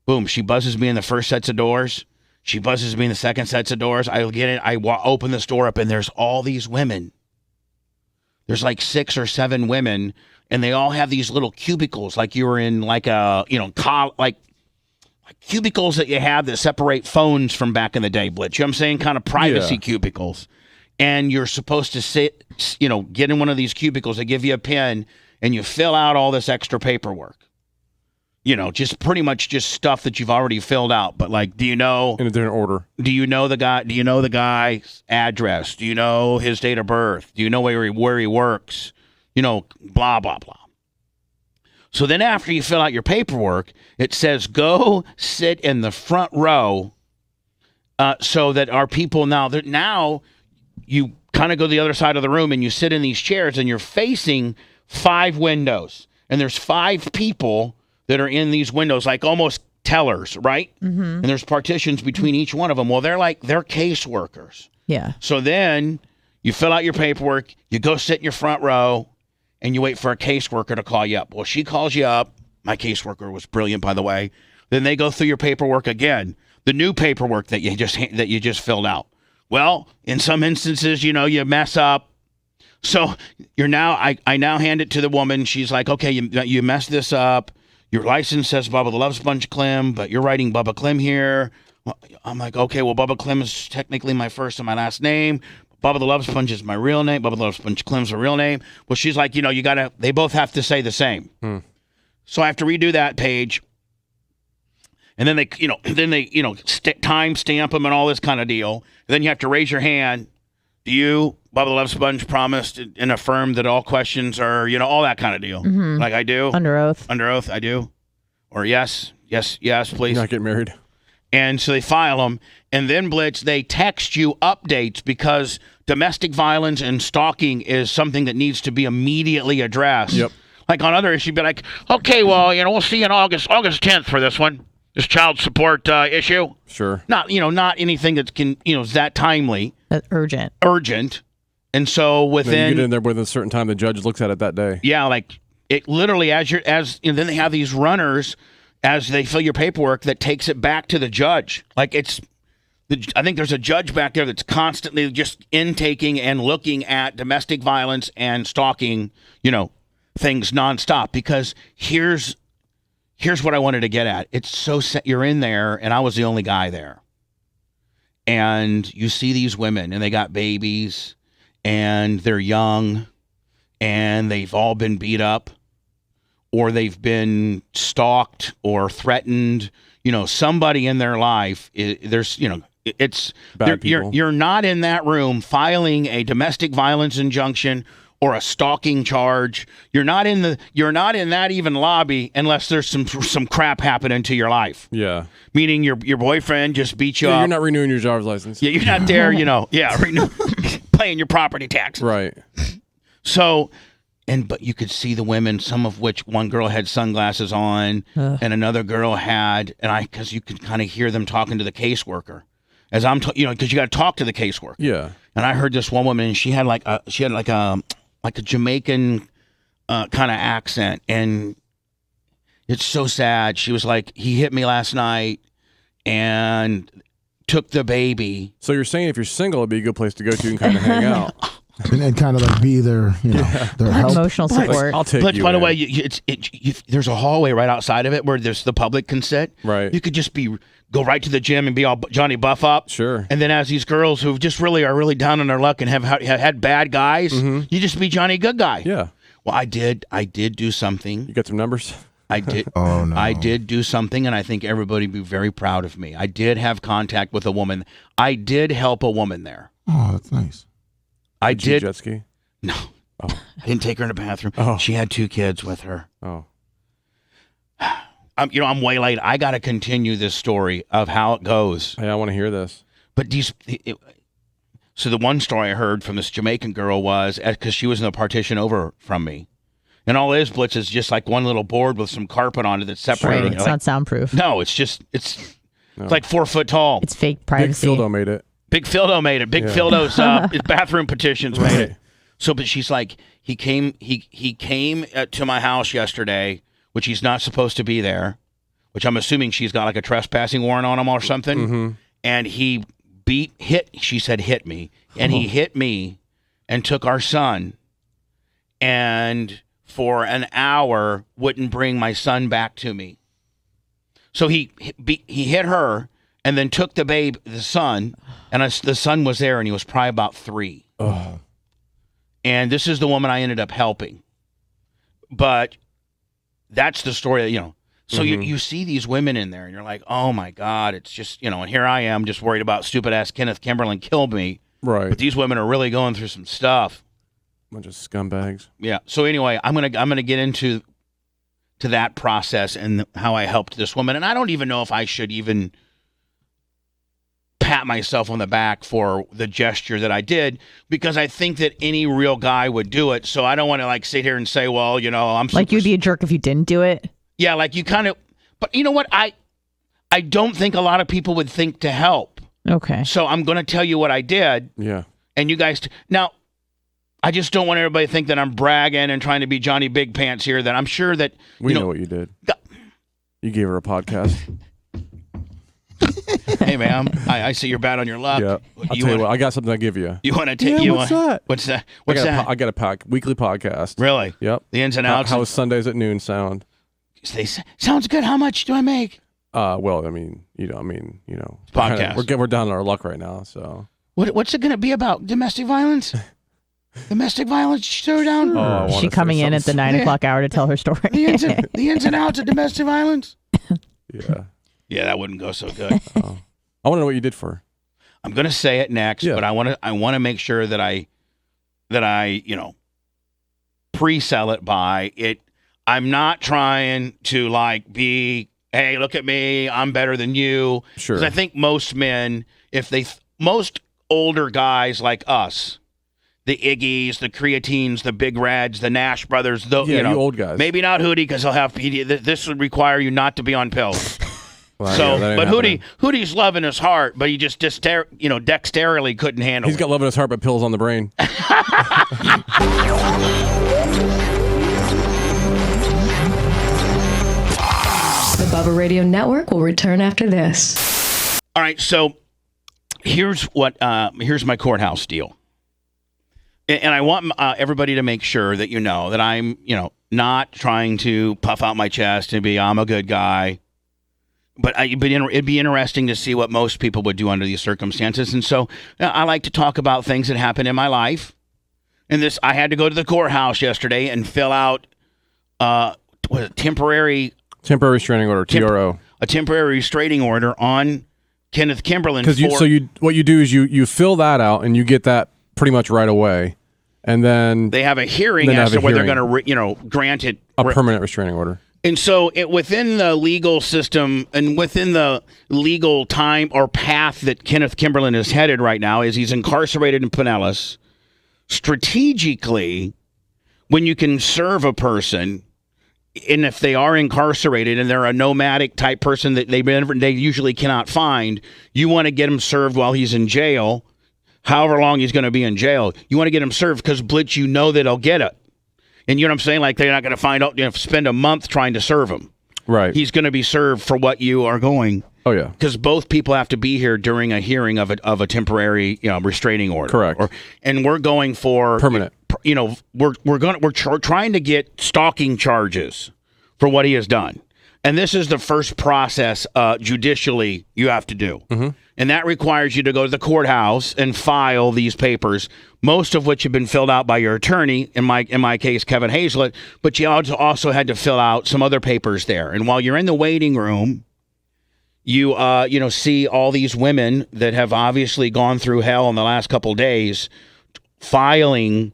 Boom. She buzzes me in the first sets of doors. She buzzes me in the second sets of doors. I get in. I open this door up, and there's all these women. There's like 6 or 7 women, and they all have these little cubicles, like you were in like a, like cubicles that you have that separate phones from back in the day, Blitz. You know what I'm saying? Kind of privacy cubicles. And you're supposed to sit, get in one of these cubicles. They give you a pen, and you fill out all this extra paperwork. Just pretty much just stuff that you've already filled out. But like, do you know? In a different order. Do you know the guy? Do you know the guy's address? Do you know his date of birth? Do you know where he works? Blah, blah, blah. So then after you fill out your paperwork, it says go sit in the front row so that our people now you kind of go to the other side of the room and you sit in these chairs and you're facing 5 windows. And there's 5 people that are in these windows, like almost tellers, right? Mm-hmm. And there's partitions between each one of them. Well, they're caseworkers. Yeah. So then you fill out your paperwork, you go sit in your front row, and you wait for a caseworker to call you up. Well, she calls you up. My caseworker was brilliant, by the way. Then they go through your paperwork again, the new paperwork that you just filled out. Well, in some instances, you mess up. So I now hand it to the woman. She's like, okay, you messed this up. Your license says Bubba the Love Sponge Clem, but you're writing Bubba Clem here. Well, I'm like, okay, well, Bubba Clem is technically my first and my last name. Bubba the Love Sponge is my real name. Bubba the Love Sponge Clem's a real name. Well, she's like, they both have to say the same. So I have to redo that page. And then they time stamp them and all this kind of deal. And then you have to raise your hand. Do you, Bubba the Love Sponge, promise and affirm that all questions are, all that kind of deal? Mm-hmm. Like I do. Under oath. Under oath, I do. Or yes, please. You're not getting married. And so they file them. And then, Blitz, they text you updates because domestic violence and stalking is something that needs to be immediately addressed. Yep. Like on other issues, be like, okay, well, we'll see you in August 10th for this one. This child support issue. Sure. Not anything that can, is that timely. That's urgent. Urgent. And so within. You get in there within a certain time, the judge looks at it that day. Yeah, like it literally then they have these runners as they fill your paperwork that takes it back to the judge. Like I think there's a judge back there that's constantly just intaking and looking at domestic violence and stalking, things nonstop. Because here's what I wanted to get at. It's so you're in there, and I was the only guy there. And you see these women, and they got babies, and they're young, and they've all been beat up, or they've been stalked or threatened. Somebody in their life, it's bad people. You're not in that room filing a domestic violence injunction or a stalking charge. You're not in that even lobby unless there's some crap happening to your life. Yeah. Meaning your boyfriend just beat you up. You're not renewing your driver's license. Yeah, you're not there, paying your property taxes. Right. So, but you could see the women, some of which one girl had sunglasses on and another girl had, because you could kind of hear them talking to the caseworker. As I'm, because you got to talk to the caseworker. Yeah. And I heard this one woman, and she had like a Jamaican kind of accent, and it's so sad. She was like, he hit me last night and took the baby. So you're saying if you're single, it'd be a good place to go to and kind of hang out. And kind of like be their, their help. Emotional support. I'll take but you. By the way, there's a hallway right outside of it where the public can sit. Right. You could just go right to the gym and be all Johnny Buff up. Sure. And then as these girls who just are really down on their luck and have had bad guys, you just be Johnny Good Guy. Yeah. Well, I did do something. You got some numbers? I did. Oh, no. I did do something, and I think everybody would be very proud of me. I did have contact with a woman. I did help a woman there. Oh, that's nice. I did. Jet ski? No. Oh. I didn't take her in the bathroom. Oh. She had 2 kids with her. Oh. I'm way late. I got to continue this story of how it goes. Hey, I want to hear this. But so the one story I heard from this Jamaican girl was because she was in the partition over from me. And all it is, Blitz, is just like one little board with some carpet on it that's separating. Right. It's not soundproof. No, it's like 4 foot tall. It's fake privacy. Big Phildo made it. Big Phildo's bathroom petitions made it. So, but she's like, he came to my house yesterday, which he's not supposed to be there, which I'm assuming she's got like a trespassing warrant on him or something. Mm-hmm. And he she said hit me, and he hit me and took our son, and for an hour wouldn't bring my son back to me. So he hit her and then took the son, and the son was there, and he was probably about 3. Oh. And this is the woman I ended up helping. But that's the story that, So you see these women in there, and you're like, oh, my God, it's just, and here I am just worried about stupid-ass Kenneth Kimberlin killed me. Right. But these women are really going through some stuff. Bunch of scumbags. Yeah. So anyway, I'm gonna get into that process and how I helped this woman. And I don't even know if I should even pat myself on the back for the gesture that I did, because I think that any real guy would do it. So I don't want to sit here and say, well, I'm like you'd be a jerk if you didn't do it. Yeah, like you kind of. But you know what? I don't think a lot of people would think to help. Okay. So I'm going to tell you what I did. Yeah. And you guys now. I just don't want everybody to think that I'm bragging and trying to be Johnny Big Pants here. That I'm sure that we know what you did. You gave her a podcast. Hey, ma'am, I see you're bad on your luck. Yeah. I'll tell you what, I got something to give you. You want to take? Yeah, what's that? What's that? What's that? I got a weekly podcast. Really? Yep. The ins and outs. How Sundays at noon sound? Sounds good. How much do I make? Well, podcast. We're down on our luck right now. So what's it going to be about? Domestic violence? Domestic violence showdown? Is she coming in at the 9 o'clock hour to tell her story? The ins and outs of domestic violence? Yeah. Yeah, that wouldn't go so good. I want to know what you did for her. I'm going to say it next, but I want to make sure that I pre-sell it by it. I'm not trying to be, hey, look at me, I'm better than you. Sure. Because I think most men, most older guys like us, the Iggies, the Creatines, the Big Reds, the Nash brothers, you old guys. Maybe not Hootie because he'll have PD. This would require you not to be on pills. Well, but Hootie's love in his heart, but he just dexterily couldn't handle it. He's got love in his heart, but pills on the brain. The Bubba Radio Network will return after this. All right, so here's my courthouse deal. And I want everybody to make sure that you know that I'm, not trying to puff out my chest and I'm a good guy. But it'd be interesting to see what most people would do under these circumstances. And so I like to talk about things that happened in my life. And I had to go to the courthouse yesterday and fill out temporary restraining order, TRO. A temporary restraining order on Kenneth Kimberlin. What you do is you fill that out and you get that pretty much right away. And then they have a hearing as to whether they're going to grant it a permanent restraining order. And so within the legal system and within the legal time or path that Kenneth Kimberlin is headed right now is he's incarcerated in Pinellas. Strategically, when you can serve a person, and if they are incarcerated and they're a nomadic type person that they usually cannot find, you want to get him served while he's in jail, however long he's going to be in jail. You want to get him served because, Blitz, you know that he'll get it. And you know what I'm saying? Like, they're not going to find out, spend a month trying to serve him. Right. He's going to be served for what you are going. Oh, yeah. Because both people have to be here during a hearing of a temporary restraining order. Correct. And we're going for permanent. We're trying to get stalking charges for what he has done. And this is the first process judicially you have to do. Mm-hmm. And that requires you to go to the courthouse and file these papers, most of which have been filled out by your attorney, in my case, Kevin Hazlett, but you also had to fill out some other papers there. And while you're in the waiting room, you see all these women that have obviously gone through hell in the last couple of days filing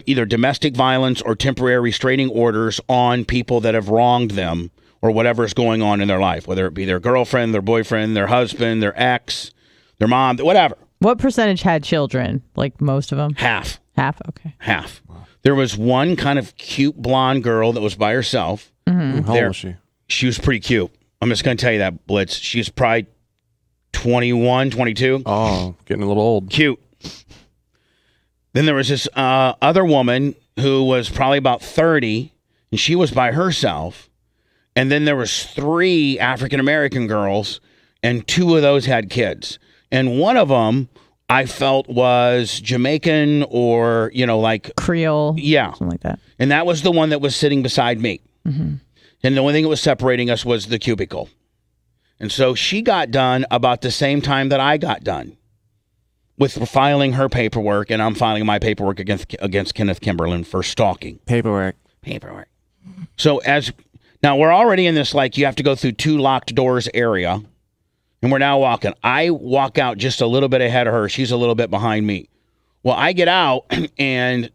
either domestic violence or temporary restraining orders on people that have wronged them or whatever is going on in their life, whether it be their girlfriend, their boyfriend, their husband, their ex, their mom, whatever. What percentage had children? Like most of them? Half. Half? Okay. Half. Wow. There was one kind of cute blonde girl that was by herself. Mm-hmm. How old was she? She was pretty cute. I'm just going to tell you that, Blitz. She's probably 21, 22. Oh, getting a little old. Cute. Then there was this other woman who was probably about 30, and she was by herself. And then there was 3 African-American girls, and 2 of those had kids. And one of them I felt was Jamaican or, like Creole. Yeah. Something like that. And that was the one that was sitting beside me. Mm-hmm. And the only thing that was separating us was the cubicle. And so she got done about the same time that I got done with filing her paperwork, and I'm filing my paperwork against Kenneth Kimberlin for stalking. Paperwork. So now we're already in this, you have to go through 2 locked doors area, and we're now walking. I walk out just a little bit ahead of her. She's a little bit behind me. Well, I get out, and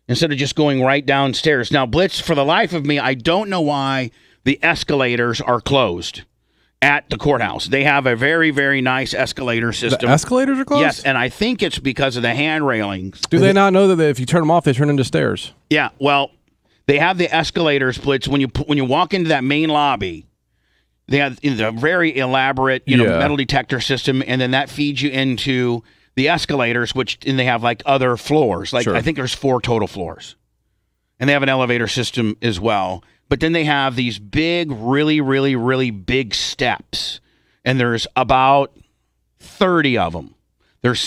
instead of just going right downstairs. Now, Blitz, for the life of me, I don't know why the escalators are closed at the courthouse. They have a very, very nice escalator system. The escalators are closed? Yes, and I think it's because of the hand railings. Do they not know that if you turn them off, they turn into stairs? Yeah, well, they have the escalators, Blitz. When you walk into that main lobby, they have a very elaborate metal detector system, and then that feeds you into the escalators, and they have other floors. Sure. I think there's 4 total floors. And they have an elevator system as well. But then they have these big, really, really, really big steps. and there's about 30 of them.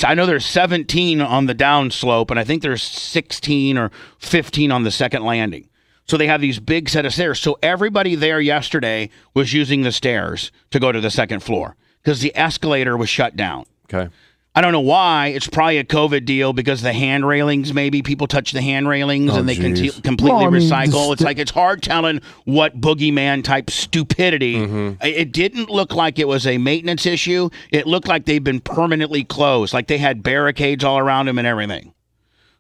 I know there's 17 on the downslope, and I think there's 16 or 15 on the second landing. So they have these big set of stairs. So everybody there yesterday was using the stairs to go to the second floor because the escalator was shut down. Okay. I don't know why. It's probably a COVID deal because the hand railings, maybe people touch the hand railings and they completely recycle. It's like it's hard telling what boogeyman type stupidity. It didn't look like it was a maintenance issue. It looked like they've been permanently closed, like they had barricades all around them and everything.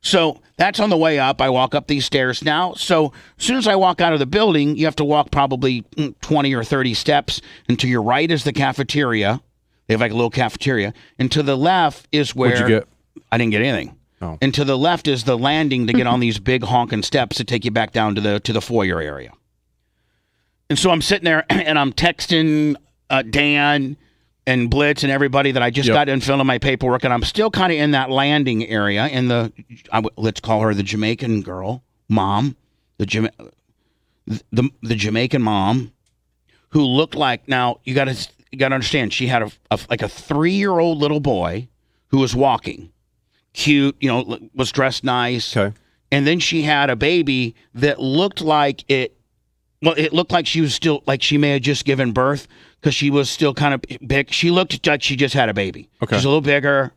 So that's on the way up. I walk up these stairs now. So as soon as I walk out of the building, you have to walk probably 20 or 30 steps. And to your right is the cafeteria. They have like a little cafeteria. And to the left is where... What'd you get? I didn't get anything. Oh. And to the left is the landing to get on these big honking steps to take you back down to the foyer area. And so I'm sitting there and I'm texting Dan and Blitz and everybody that I just got done filling my paperwork. And I'm still kind of in that landing area in let's call her the Jamaican girl, mom, the Jamaican mom who looked like, now you got to understand, she had like a 3-year-old little boy who was walking, cute, was dressed nice. Okay. And then she had a baby that looked like it looked like she was still, like she may have just given birth because she was still kind of big. She looked like she just had a baby. Okay. She's a little bigger.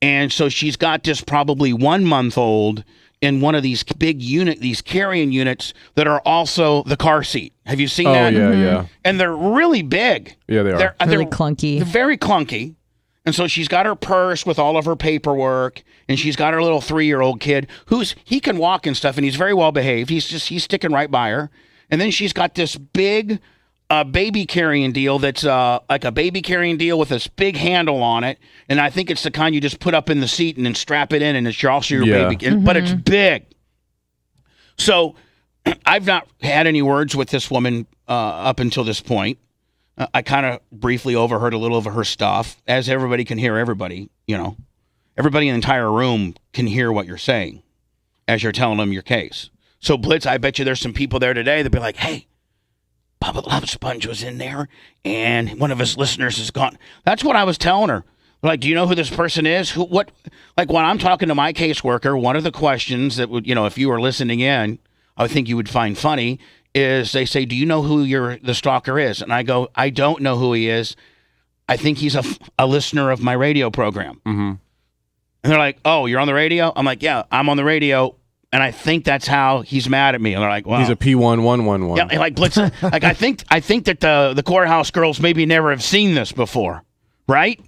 And so she's got this probably 1-month-old in one of these big these carrying units that are also the car seat. Have you seen that? Oh, yeah. And they're really big. Yeah, they are. They're really clunky. They're very clunky. And so she's got her purse with all of her paperwork, and she's got her little 3-year-old kid he can walk and stuff, and he's very well behaved. He's sticking right by her. And then she's got this big baby carrying deal that's like a baby carrying deal with this big handle on it. And I think it's the kind you just put up in the seat and then strap it in, and it's also your baby. But it's big. So I've not had any words with this woman up until this point. I kind of briefly overheard a little of her stuff, as everybody can hear everybody, Everybody in the entire room can hear what you're saying as you're telling them your case. So, Blitz, I bet you there's some people there today that'll be like, hey, Bubba Love Sponge was in there, and one of his listeners is gone. That's what I was telling her. Like, do you know who this person is? Like, when I'm talking to my caseworker, one of the questions that would, if you were listening in, I think you would find funny, is they say, do you know who the stalker is? And I go, I don't know who he is. I think he's a listener of my radio program. Mm-hmm. And they're like, oh, you're on the radio? I'm like, yeah, I'm on the radio. And I think that's how he's mad at me. And they're like, wow. He's a P1111. Yeah, like Blitz. Like I think that the Courthouse girls maybe never have seen this before, right?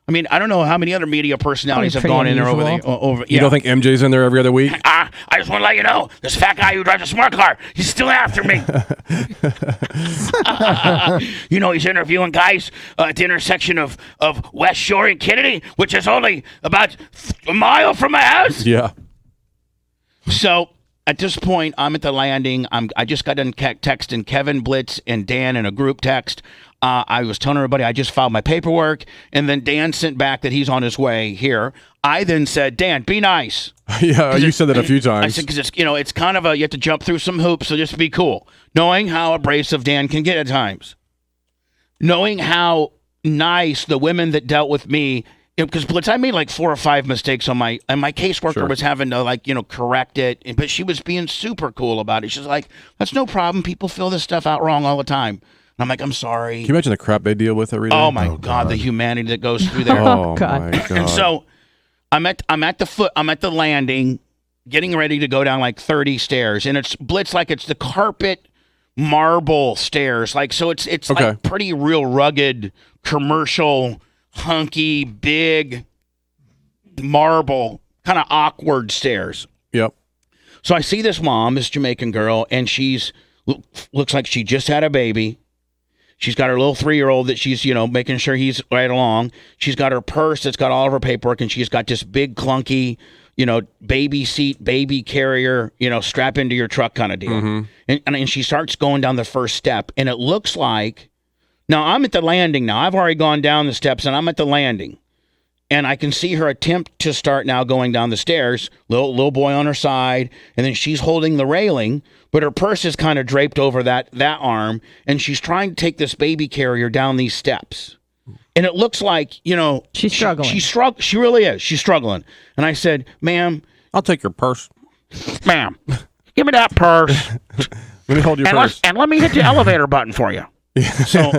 I mean, I don't know how many other media personalities have gone in there over the. You don't think MJ's in there every other week? I just want to let you know, this fat guy who drives a smart car, he's still after me. He's interviewing guys at the intersection of West Shore and Kennedy, which is only about a mile from my house. Yeah. So at this point, I'm at the landing. I just got done texting Kevin, Blitz, and Dan in a group text. I was telling everybody I just filed my paperwork, and then Dan sent back that he's on his way here. I then said, Dan, be nice. Yeah, you said that a few times. I said, because it's kind of you have to jump through some hoops, so just be cool. Knowing how abrasive Dan can get at times. Knowing how nice the women that dealt with me, because Blitz, I made like 4 or 5 mistakes and my caseworker was having to correct it, but she was being super cool about it. She's like, that's no problem. People fill this stuff out wrong all the time. And I'm like, I'm sorry. Can you imagine the crap they deal with every day? Oh my God, the humanity that goes through there. Oh God. My God. And so I'm at the landing, getting ready to go down like 30 stairs, and it's Blitz like it's the carpet marble stairs, like so it's okay. Like pretty real rugged commercial. Hunky, big, marble, kind of awkward stairs. Yep. So I see this mom, this Jamaican girl, and looks like she just had a baby. She's got her little 3-year-old that she's, making sure he's right along. She's got her purse that's got all of her paperwork, and she's got this big clunky, baby seat, baby carrier, strap into your truck kind of deal. Mm-hmm. And she starts going down the first step, and it looks like. Now, I'm at the landing now. I've already gone down the steps, and I'm at the landing. And I can see her attempt to start now going down the stairs, little boy on her side, and then she's holding the railing, but her purse is kind of draped over that arm, and she's trying to take this baby carrier down these steps. And it looks like, she's struggling. She really is. She's struggling. And I said, ma'am. I'll take your purse. Ma'am, give me that purse. Let me hold your purse. And let me hit the elevator button for you. So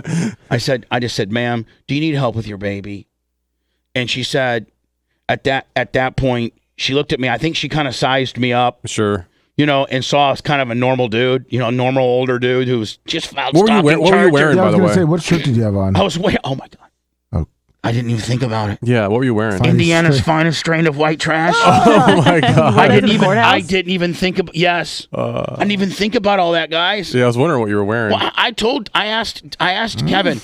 I just said, ma'am, do you need help with your baby? And she said, at that point, she looked at me. I think she kind of sized me up. Sure. And saw us kind of a normal dude, normal older dude who was just filed stalking charges. What were you wearing, by the way? What shirt did you have on? I was wearing, oh my God. Oh. I didn't even think about it. Yeah, what were you wearing? Indiana's finest strain of white trash. Oh my God. I didn't even think about, yes. I didn't even think about all that, guys. Yeah, I was wondering what you were wearing. Well, I asked Kevin,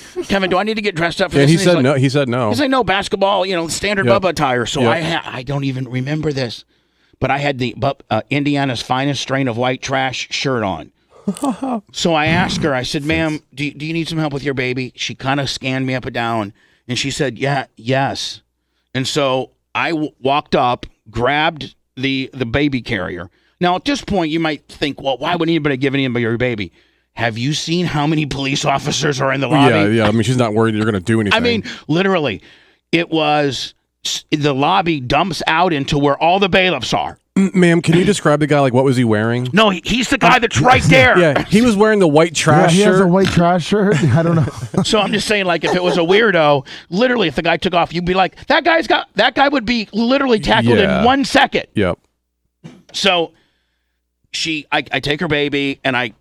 do I need to get dressed up for this? And he said no. He said no. He said no, basketball, standard Yep. Bubba attire. So Yep. I don't even remember this. But I had the Indiana's finest strain of white trash shirt on. So I asked her, I said, ma'am, do you need some help with your baby? She kind of scanned me up and down, and she said, yes. And so I walked up, grabbed the baby carrier. Now, at this point, you might think, well, why would anybody give anybody your baby? Have you seen how many police officers are in the lobby? Yeah. I mean, she's not worried you're going to do anything. I mean, literally, it was the lobby dumps out into where all the bailiffs are. Ma'am, can you describe the guy? Like, what was he wearing? No, he's the guy that's right there. Yeah, he was wearing the white trash he shirt. has a white trash shirt. I don't know. So I'm just saying, like, if it was a weirdo, literally, if the guy took off, you'd be like, that guy would be literally tackled in 1 second. Yep. So I take her baby and I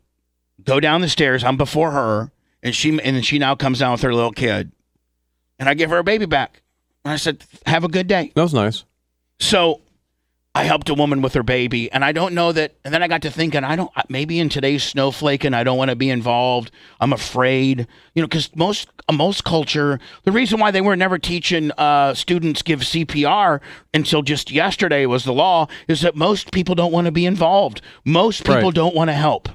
go down the stairs. I'm before her, and then she now comes down with her little kid, and I give her a baby back. And I said, have a good day. That was nice. So I helped a woman with her baby, and I don't know that. And then I got to thinking, maybe in today's snowflaking, I don't want to be involved. I'm afraid, because most culture, the reason why they were never teaching students give CPR until just yesterday was the law, is that most people don't want to be involved. Most people don't want to help.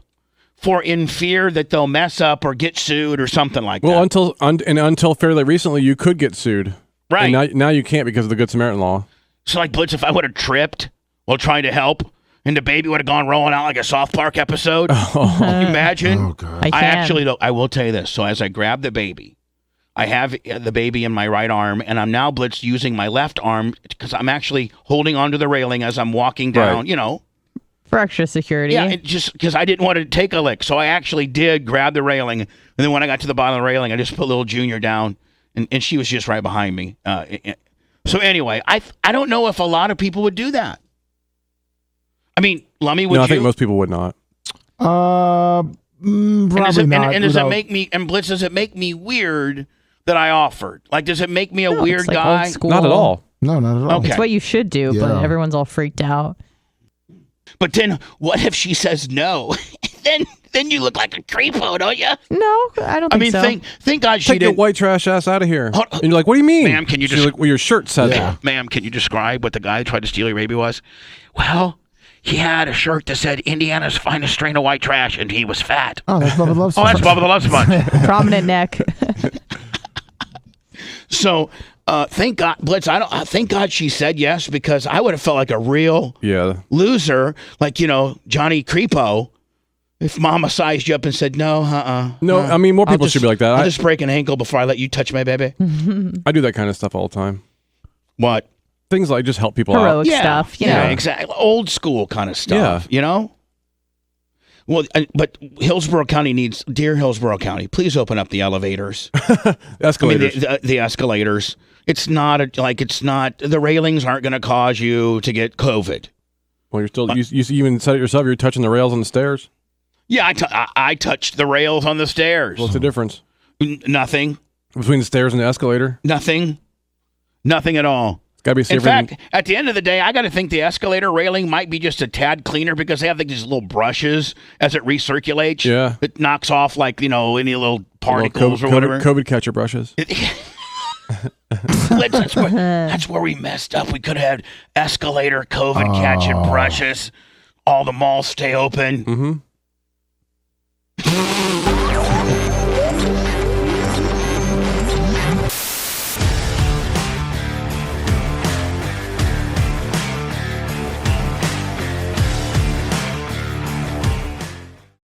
In fear that they'll mess up or get sued or something like that. Well, until fairly recently, you could get sued. Right. And now you can't because of the Good Samaritan law. So, like, Blitz, if I would have tripped while trying to help, and the baby would have gone rolling out like a South Park episode, can you imagine? Oh, God. I will tell you this. So as I grab the baby, I have the baby in my right arm, and I'm now, Blitz, using my left arm because I'm actually holding onto the railing as I'm walking down, For extra security. Yeah, just because I didn't want to take a lick. So I actually did grab the railing. And then when I got to the bottom of the railing, I just put little Junior down, and she was just right behind me. So anyway, I don't know if a lot of people would do that. I mean, Lummy, would you? No, I think most people would not. Probably not. And does it make me, and Blitz, does it make me weird that I offered? Like, does it make me a weird it's like guy? old school. Not at all. No, not at all. Okay. It's what you should do, but everyone's all freaked out. But then what if she says no? then you look like a creepo, don't you? No, I don't think so. Thank God she Take your didn't. white trash ass out of here. And you're like, what do you mean? Ma'am, can you She's like, well, your shirt says it. Ma'am, can you describe what the guy who tried to steal your baby was? Well, he had a shirt that said Indiana's finest strain of white trash, and he was fat. Oh, that's Bubba the Love Sponge. Oh, that's Bubba the Love Sponge. Prominent neck. So, thank God, Blitz. Thank God she said yes, because I would have felt like a real loser, like Johnny Creepo, if Mama sized you up and said no. No, I mean more people should be like that. I'll just break an ankle before I let you touch my baby. I do that kind of stuff all the time. What? Things like just help people Heroic out. stuff. Yeah, exactly. Old school kind of stuff. Well, but Hillsborough County needs, dear Hillsborough County, please open up the elevators. Escalators. I mean, the escalators. It's not the railings aren't going to cause you to get COVID. Well, you're still, you even said it yourself, you're touching the rails on the stairs. Yeah, I touched the rails on the stairs. What's the difference? Nothing. Between the stairs and the escalator? Nothing at all. Gotta be safer. In fact, at the end of the day, I got to think the escalator railing might be just a tad cleaner because they have these little brushes as it recirculates. Yeah. It knocks off any little particles or whatever. COVID catcher brushes. That's where we messed up. We could have had escalator COVID catching brushes. All the malls stay open. Mm-hmm.